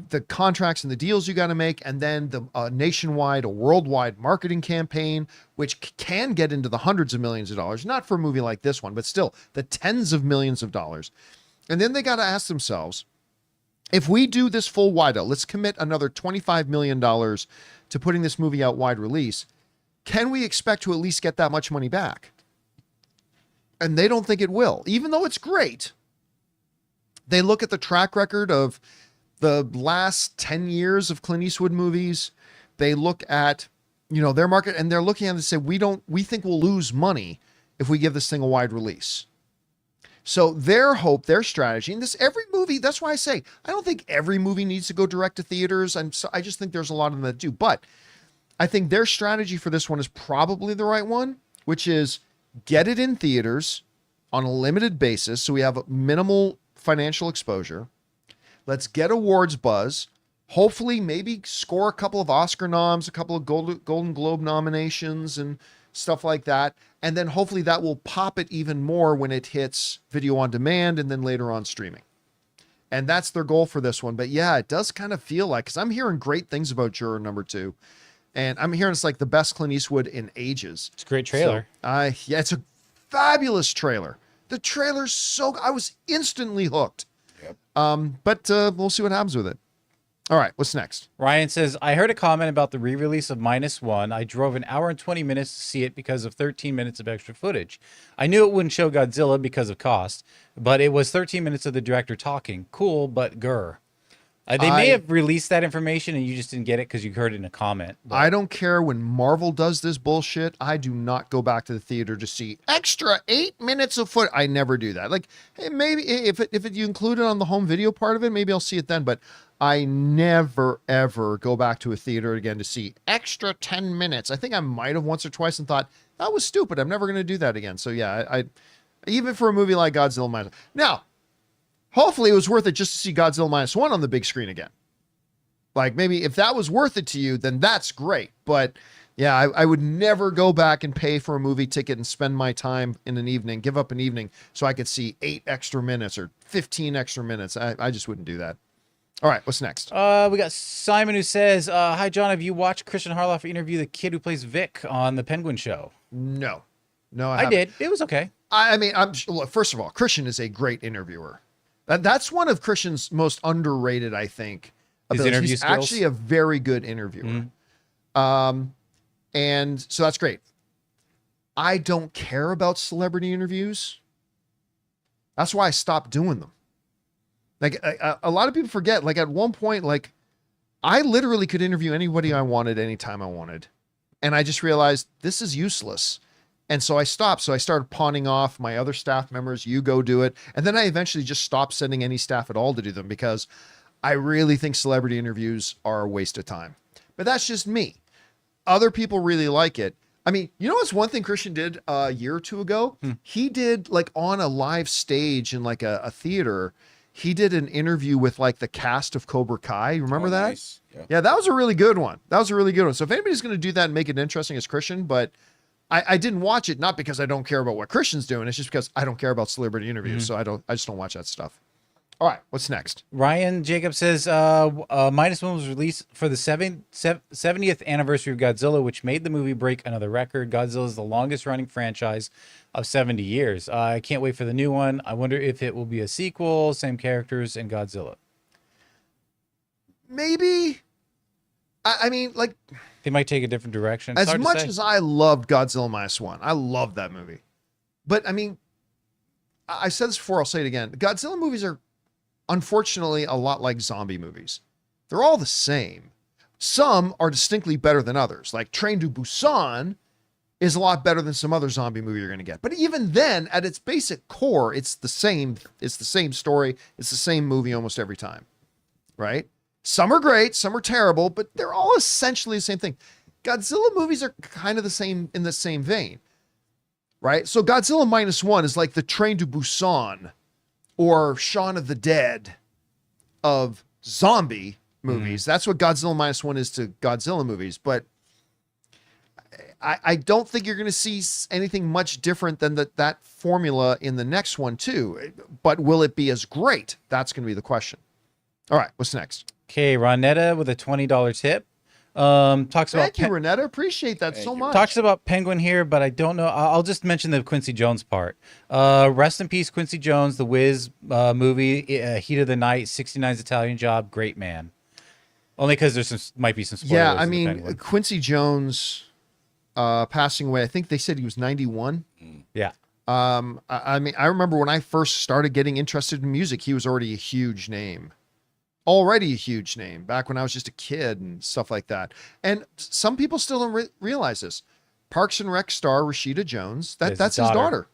[SPEAKER 1] the contracts and the deals you got to make, and then the nationwide, a worldwide marketing campaign, which can get into the hundreds of millions of dollars, not for a movie like this one, but still the tens of millions of dollars. And then they got to ask themselves, if we do this full wide out, let's commit another $25 million to putting this movie out wide release, can we expect to at least get that much money back? And they don't think it will, even though it's great. They look at the track record of the last 10 years of Clint Eastwood movies. They look at, their market, and they're looking at it and say, we think we'll lose money if we give this thing a wide release. So their hope, their strategy, and every movie, that's why I say, I don't think every movie needs to go direct to theaters. I just think there's a lot of them that do, but I think their strategy for this one is probably the right one, which is get it in theaters on a limited basis. So we have minimal financial exposure. Let's get awards buzz. Hopefully, maybe score a couple of Oscar noms, a couple of Golden Globe nominations and stuff like that. And then hopefully that will pop it even more when it hits video on demand and then later on streaming. And that's their goal for this one. But yeah, it does kind of feel like, because I'm hearing great things about Juror number 2. And I'm hearing it's like the best Clint Eastwood in ages.
[SPEAKER 3] It's a great trailer.
[SPEAKER 1] So, yeah, it's a fabulous trailer. The trailer's I was instantly hooked. But we'll see what happens with it. All right, what's next?
[SPEAKER 3] Ryan says, I heard a comment about the re-release of -1. I drove an hour and 20 minutes to see it because of 13 minutes of extra footage. I knew it wouldn't show Godzilla because of cost, but it was 13 minutes of the director talking. Cool, but grr. They may have released that information and you just didn't get it because you heard it in a comment. But
[SPEAKER 1] I don't care when Marvel does this bullshit. I do not go back to the theater to see extra 8 minutes of footage. I never do that. Like, hey, maybe if you include it on the home video part of it, maybe I'll see it then. But I never, ever go back to a theater again to see extra 10 minutes. I think I might have once or twice and thought, that was stupid. I'm never going to do that again. So yeah, I even for a movie like Godzilla Minus. Now, hopefully it was worth it just to see Godzilla -1 on the big screen again. Like, maybe if that was worth it to you, then that's great. But yeah, I would never go back and pay for a movie ticket and spend my time in an evening, give up an evening so I could see 8 extra minutes or 15 extra minutes. I just wouldn't do that. All right, what's next?
[SPEAKER 3] We got Simon who says, "Hi John, have you watched Christian Harloff interview the kid who plays Vic on the Penguin Show?"
[SPEAKER 1] No, I
[SPEAKER 3] I
[SPEAKER 1] haven't.
[SPEAKER 3] did. It was okay.
[SPEAKER 1] I mean, look, first of all, Christian is a great interviewer. That's one of Christian's most underrated, I think.
[SPEAKER 3] His
[SPEAKER 1] abilities.
[SPEAKER 3] interview
[SPEAKER 1] He's
[SPEAKER 3] skills?
[SPEAKER 1] actually a very good interviewer. And so that's great. I don't care about celebrity interviews. That's why I stopped doing them. Like a lot of people forget, like at one point, like I literally could interview anybody I wanted, anytime I wanted. And I just realized this is useless. And so I stopped. So I started pawning off my other staff members. You go do it. And then I eventually just stopped sending any staff at all to do them because I really think celebrity interviews are a waste of time. But that's just me. Other people really like it. I mean, you know what's one thing Christian did a year or two ago? He did like on a live stage in like a theater. He did an interview with like the cast of Cobra Kai. Remember that?
[SPEAKER 2] Nice.
[SPEAKER 1] Yeah, that was a really good one. That was a really good one. So if anybody's going to do that and make it interesting, it's Christian. But I didn't watch it, not because I don't care about what Christian's doing. It's just because I don't care about celebrity interviews. So I just don't watch that stuff. All right, what's next?
[SPEAKER 3] Ryan Jacob says, -1 was released for the 70th anniversary of Godzilla, which made the movie break another record. Godzilla is the longest running franchise of 70 years. I can't wait for the new one. I wonder if it will be a sequel, same characters, and Godzilla.
[SPEAKER 1] Maybe. I mean, like,
[SPEAKER 3] They might take a different direction. It's
[SPEAKER 1] as
[SPEAKER 3] hard to
[SPEAKER 1] much
[SPEAKER 3] say.
[SPEAKER 1] as I loved Godzilla -1, I love that movie. But I mean, I said this before, I'll say it again. Godzilla movies are unfortunately a lot like zombie movies. They're all the same. Some are distinctly better than others. Like Train to Busan is a lot better than some other zombie movie you're going to get. But even then, at its basic core, it's the same story. It's the same movie almost every time. Right? Some are great, some are terrible, but they're all essentially the same thing. Godzilla movies are kind of the same in the same vein. Right? So Godzilla -1 is like the Train to Busan or Shaun of the Dead of zombie movies. That's what Godzilla -1 is to Godzilla movies. But I don't think you're going to see anything much different than that formula in the next one too. But will it be as great? That's going to be the question. All right, what's next?
[SPEAKER 3] Okay, Ronetta with a $20 tip. Talks about
[SPEAKER 1] Thank you, Renetta. Appreciate that so much.
[SPEAKER 3] Talks about Penguin here, but I don't know. I'll just mention the Quincy Jones part. Rest in peace, Quincy Jones, the Wiz movie, Heat of the Night, 69's Italian Job, great man. Only because there's might be some spoilers.
[SPEAKER 1] Yeah, I
[SPEAKER 3] in the
[SPEAKER 1] mean,
[SPEAKER 3] Penguin.
[SPEAKER 1] Quincy Jones passing away. I think they said he was 91.
[SPEAKER 3] Yeah.
[SPEAKER 1] I mean, I remember when I first started getting interested in music, he was already a huge name. Already a huge name back when I was just a kid and stuff like that. And some people still don't realize this. Parks and Rec star Rashida Jones, that's his daughter.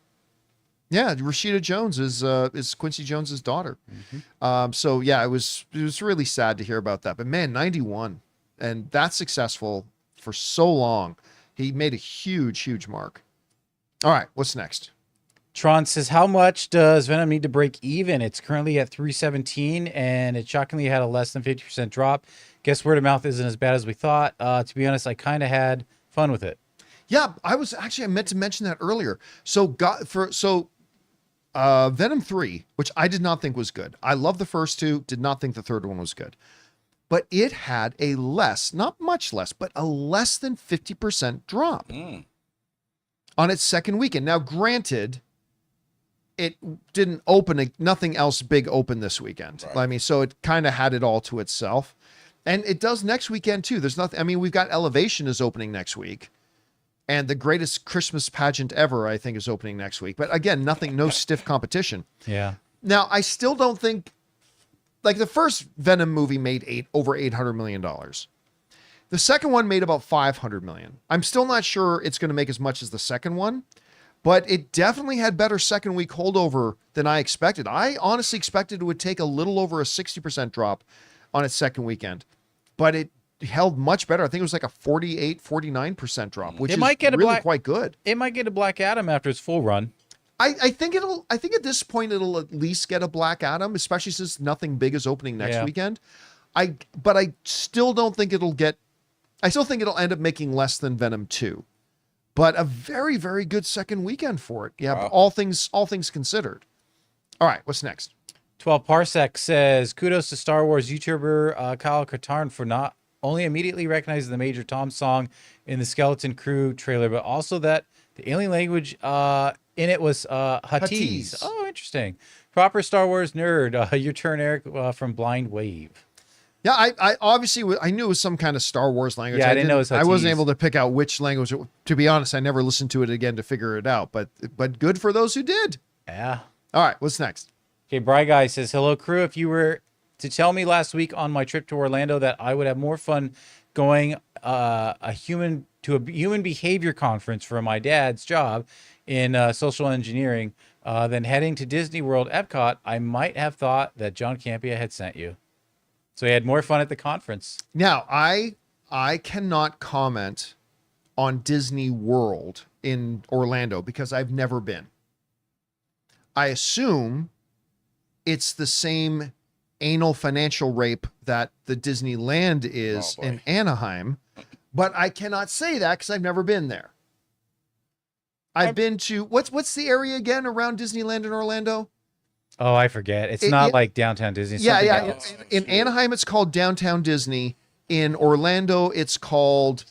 [SPEAKER 1] Yeah, Rashida Jones is Quincy Jones's daughter. So yeah, it was really sad to hear about that. But man, 91 and that's successful for so long. He made a huge mark. All right, what's next?
[SPEAKER 3] Tron says, how much does Venom need to break even? It's currently at 317, and it shockingly had a less than 50% drop. Guess word of mouth isn't as bad as we thought. To be honest, I kind of had fun with it.
[SPEAKER 1] Yeah, I meant to mention that earlier. So Venom 3, which I did not think was good. I love the first two, did not think the third one was good. But it had a not much less, but a less than 50% drop on its second weekend. Now, granted, it didn't open, nothing else big open this weekend. Right. I mean, so it kind of had it all to itself. And it does next weekend too. There's nothing, I mean, we've got Elevation is opening next week. And the greatest Christmas pageant ever, I think, is opening next week. But again, no stiff competition.
[SPEAKER 3] Yeah.
[SPEAKER 1] Now, I still don't think, like the first Venom movie made over $800 million. The second one made about $500 million. I'm still not sure it's going to make as much as the second one. But it definitely had better second week holdover than I expected. I honestly expected it would take a little over a 60% drop on its second weekend. But it held much better. I think it was like a 49% drop, which is really quite good.
[SPEAKER 3] It might get a Black Adam after its full run.
[SPEAKER 1] I think at this point it'll at least get a Black Adam, especially since nothing big is opening next weekend. But I still don't think I still think it'll end up making less than Venom 2. But a very, very good second weekend for it. Yeah, wow. all things considered. All right, what's next?
[SPEAKER 3] 12 Parsec says, kudos to Star Wars YouTuber Kyle Katarn for not only immediately recognizing the Major Tom song in the Skeleton Crew trailer, but also that the alien language in it was Huttese. Oh, interesting. Proper Star Wars nerd. Your turn, Eric, from Blind Wave.
[SPEAKER 1] Yeah, I obviously I knew it was some kind of Star Wars language.
[SPEAKER 3] Yeah, I didn't know it was
[SPEAKER 1] I wasn't
[SPEAKER 3] Huttese.
[SPEAKER 1] able to pick out which language. To be honest, I never listened to it again to figure it out. But good for those who did.
[SPEAKER 3] Yeah.
[SPEAKER 1] All right, what's next?
[SPEAKER 3] Okay, Bry Guy says, hello, crew. If you were to tell me last week on my trip to Orlando that I would have more fun going a human behavior conference for my dad's job in social engineering than heading to Disney World Epcot, I might have thought that John Campea had sent you. So he had more fun at the conference.
[SPEAKER 1] Now, I cannot comment on Disney World in Orlando because I've never been. I assume it's the same anal financial rape that the Disneyland is in Anaheim, but I cannot say that because I've never been there. I've been to what's the area again around Disneyland in Orlando?
[SPEAKER 3] Oh, I forget. It's not like downtown Disney.
[SPEAKER 1] Yeah,
[SPEAKER 3] Something
[SPEAKER 1] yeah.
[SPEAKER 3] else.
[SPEAKER 1] In Anaheim, it's called Downtown Disney. In Orlando, it's called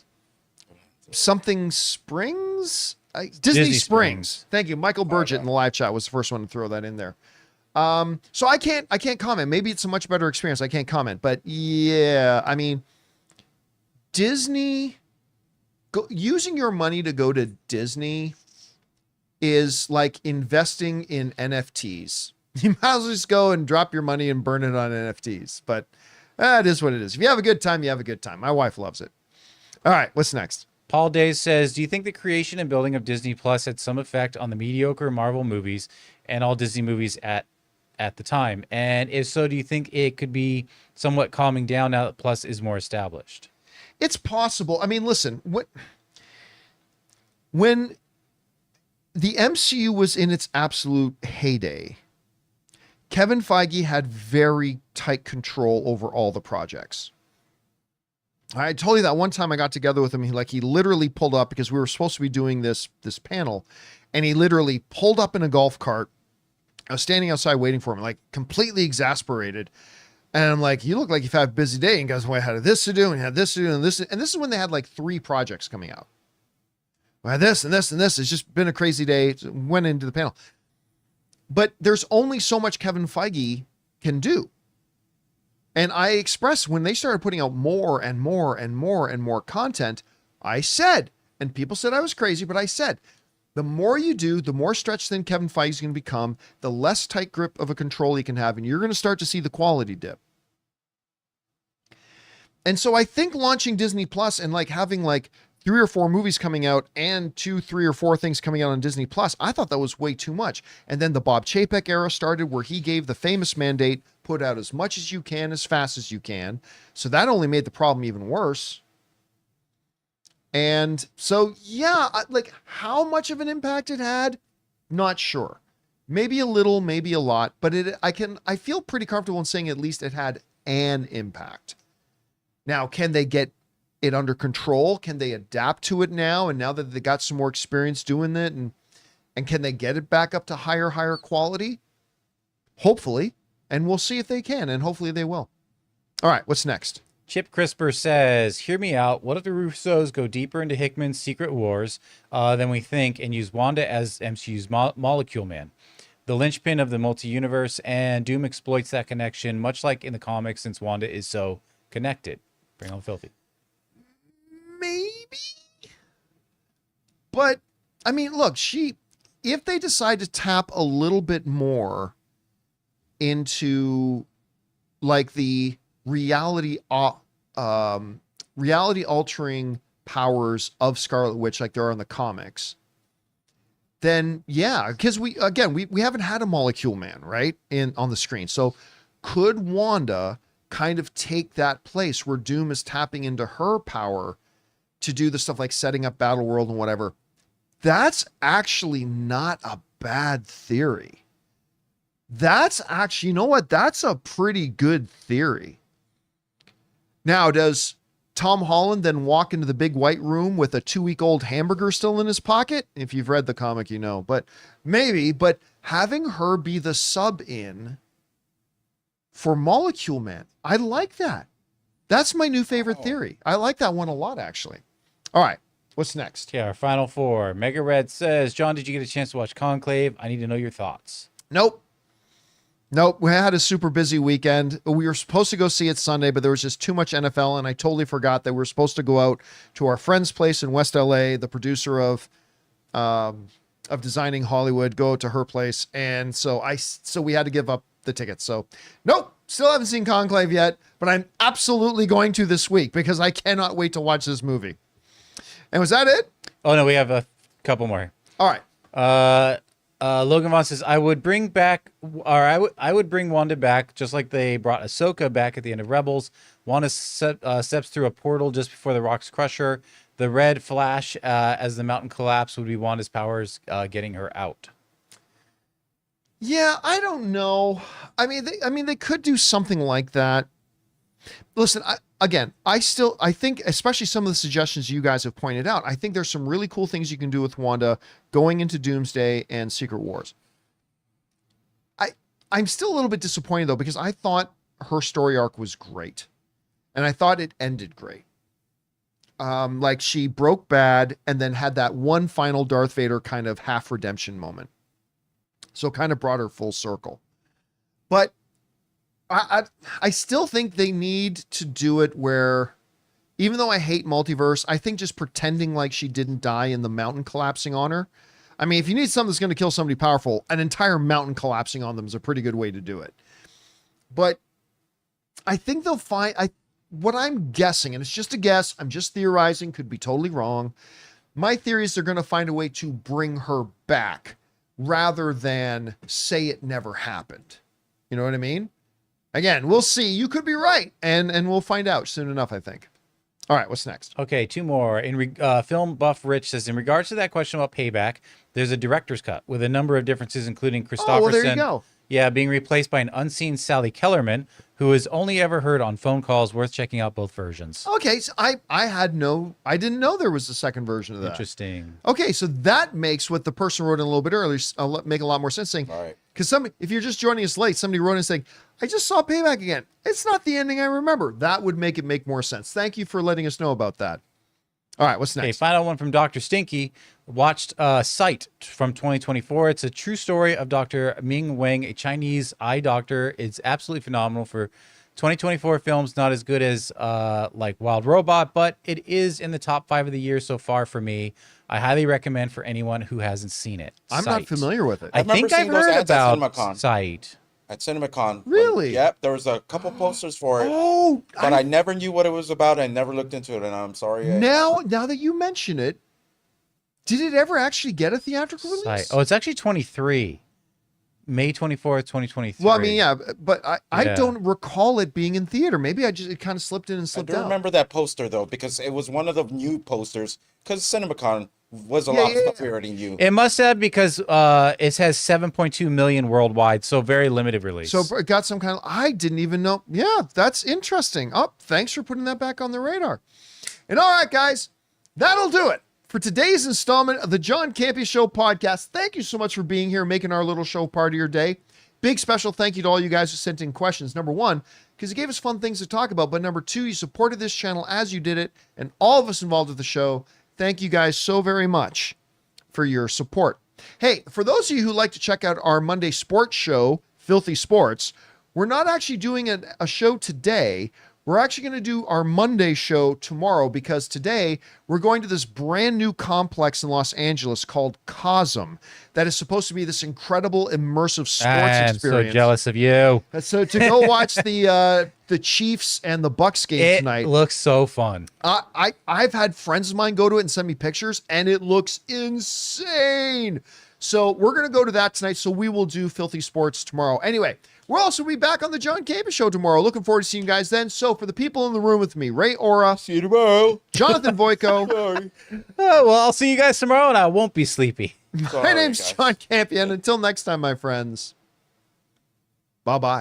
[SPEAKER 1] something Springs. Disney Springs. Thank you, Michael Burgett in the live chat was the first one to throw that in there. So I can't comment. Maybe it's a much better experience. I can't comment, but yeah, I mean, Disney using your money to go to Disney is like investing in NFTs. You might as well just go and drop your money and burn it on NFTs, but it is what it is. If you have a good time, you have a good time. My wife loves it. All right, what's next?
[SPEAKER 3] Paul Days says, do you think the creation and building of Disney Plus had some effect on the mediocre Marvel movies and all Disney movies at the time? And if so, do you think it could be somewhat calming down now that Plus is more established?
[SPEAKER 1] It's possible. I mean, listen, when the MCU was in its absolute heyday, Kevin Feige had very tight control over all the projects. I told you that one time I got together with him, he literally pulled up because we were supposed to be doing this panel, and he literally pulled up in a golf cart. I was standing outside waiting for him, like completely exasperated. And I'm like, you look like you've had a busy day. And he goes, well, I had this to do and had this to do and this. And this is when they had like 3 projects coming out. I had this and this and this. It's just been a crazy day. Went into the panel. But there's only so much Kevin Feige can do. And I expressed when they started putting out more and more and more and more content, I said, and people said I was crazy, but I said, the more you do, the more stretched thin Kevin Feige is going to become, the less tight grip of a control he can have, and you're going to start to see the quality dip. And so I think launching Disney Plus and like having like 3 or 4 movies coming out and 2, 3 or 4 things coming out on Disney Plus, I thought that was way too much. And then the Bob Chapek era started where he gave the famous mandate, put out as much as you can, as fast as you can. So that only made the problem even worse. And so, yeah, like how much of an impact it had, not sure. Maybe a little, maybe a lot, but I feel pretty comfortable in saying at least it had an impact. Now, can they get it under control? Can they adapt to it now? And now that they got some more experience doing it, and can they get it back up to higher quality? Hopefully. And we'll see if they can, and hopefully they will. All right, what's next?
[SPEAKER 3] Chip Crisper says, hear me out. What if the Russos go deeper into Hickman's Secret Wars than we think and use Wanda as MCU's Molecule Man, the linchpin of the multi-universe, and Doom exploits that connection, much like in the comics, since Wanda is so connected. Bring on Filthy.
[SPEAKER 1] Maybe. But, I mean, look, if they decide to tap a little bit more into like the reality altering powers of Scarlet Witch like there are in the comics, then yeah, because we haven't had a Molecule Man, right, on the screen. So could Wanda kind of take that place where Doom is tapping into her power to do the stuff like setting up Battle World and whatever? That's actually not a bad theory. That's actually, you know what? That's a pretty good theory. Now, does Tom Holland then walk into the big white room with a 2-week-old hamburger still in his pocket? If you've read the comic, you know, but maybe, but having her be the sub in for Molecule Man. I like that. That's my new favorite theory. I like that one a lot, actually. All right. What's next?
[SPEAKER 3] Okay, our final four. Mega Red says, John, did you get a chance to watch Conclave? I need to know your thoughts.
[SPEAKER 1] Nope. We had a super busy weekend. We were supposed to go see it Sunday, but there was just too much NFL, and I totally forgot that we were supposed to go out to our friend's place in West LA, the producer of Designing Hollywood, go to her place, and so we had to give up the tickets. So, nope, still haven't seen Conclave yet, but I'm absolutely going to this week because I cannot wait to watch this movie. And was that it?
[SPEAKER 3] Oh, no, we have a couple more.
[SPEAKER 1] All right.
[SPEAKER 3] Logan Vaughn says, I would bring Wanda back, just like they brought Ahsoka back at the end of Rebels. Wanda steps through a portal just before the rocks crush her. The red flash as the mountain collapse would be Wanda's powers getting her out.
[SPEAKER 1] Yeah, I don't know. I mean, they could do something like that. Listen, I think, especially some of the suggestions you guys have pointed out, I think there's some really cool things you can do with Wanda going into Doomsday and Secret Wars. I'm still a little bit disappointed, though, because I thought her story arc was great. And I thought it ended great. Like, she broke bad and then had that one final Darth Vader kind of half redemption moment. So kind of brought her full circle. But I still think they need to do it where, even though I hate multiverse, I think just pretending like she didn't die in the mountain collapsing on her. I mean, if you need something that's going to kill somebody powerful, an entire mountain collapsing on them is a pretty good way to do it. But I think they'll find, what I'm guessing, and it's just a guess, I'm just theorizing, could be totally wrong. My theory is they're going to find a way to bring her back rather than say it never happened. You know what I mean? Again, we'll see. You could be right, and we'll find out soon enough, I think. All right, what's next?
[SPEAKER 3] Okay, two more. Film Buff Rich says, in regards to that question about Payback, there's a director's cut with a number of differences, including Christopherson.
[SPEAKER 1] Oh, well, there you go.
[SPEAKER 3] Yeah, being replaced by an unseen Sally Kellerman, who is only ever heard on phone calls. Worth checking out both versions.
[SPEAKER 1] Okay, so I didn't know there was a second version of that.
[SPEAKER 3] Interesting.
[SPEAKER 1] Okay, so that makes what the person wrote in a little bit earlier make a lot more sense. Saying,
[SPEAKER 2] All right.
[SPEAKER 1] Because if you're just joining us late, somebody wrote in saying, I just saw Payback again. It's not the ending I remember. That would make it make more sense. Thank you for letting us know about that. All right, what's next?
[SPEAKER 3] Okay, final one from Dr. Stinky. Watched Sight from 2024. It's a true story of Dr. Ming Wang, a Chinese eye doctor. It's absolutely phenomenal for 2024 films. Not as good as like Wild Robot, but it is in the top 5 of the year so far for me. I highly recommend for anyone who hasn't seen it.
[SPEAKER 1] I'm not familiar with it.
[SPEAKER 3] I think I've heard about Sight.
[SPEAKER 2] At CinemaCon.
[SPEAKER 1] Really?
[SPEAKER 2] Yep, there was a couple posters for it.
[SPEAKER 1] Oh,
[SPEAKER 2] but I never knew what it was about. I never looked into it, and I'm sorry.
[SPEAKER 1] Now that you mention it, did it ever actually get a theatrical release?
[SPEAKER 3] Sight. Oh, it's actually 23. May 24th, 2023.
[SPEAKER 1] Well, I mean, yeah, but I don't recall it being in theater. Maybe it kind of slipped in and slipped out.
[SPEAKER 2] I do remember that poster, though, because it was one of the new posters, because CinemaCon was a lot of stuff we already knew.
[SPEAKER 3] It must have, because it has 7.2 million worldwide, so very limited release.
[SPEAKER 1] So it got some kind of, I didn't even know. Yeah, that's interesting. Oh, thanks for putting that back on the radar. And all right, guys, that'll do it for today's installment of the John Campea Show podcast. Thank you so much for being here, making our little show part of your day. Big special thank you to all you guys who sent in questions. Number one, because you gave us fun things to talk about. But number two, you supported this channel as you did it. And all of us involved with the show, thank you guys so very much for your support. Hey, for those of you who like to check out our Monday sports show, Filthy Sports, we're not actually doing a show today. We're actually going to do our Monday show tomorrow, because today we're going to this brand new complex in Los Angeles called Cosm that is supposed to be this incredible immersive sports experience.
[SPEAKER 3] I'm so jealous of you.
[SPEAKER 1] So to go watch the Chiefs and the Bucks game tonight.
[SPEAKER 3] It looks so fun.
[SPEAKER 1] I've had friends of mine go to it and send me pictures, and it looks insane. So we're going to go to that tonight. So we will do Filthy Sports tomorrow. Anyway, we'll also be back on the John Campea Show tomorrow. Looking forward to seeing you guys then. So for the people in the room with me, Ray Ora,
[SPEAKER 2] See you tomorrow.
[SPEAKER 1] Jonathan Voico.
[SPEAKER 2] Sorry.
[SPEAKER 3] Oh, well, I'll see you guys tomorrow, and I won't be sleepy.
[SPEAKER 1] My name's John Campea, and until next time, my friends, bye-bye.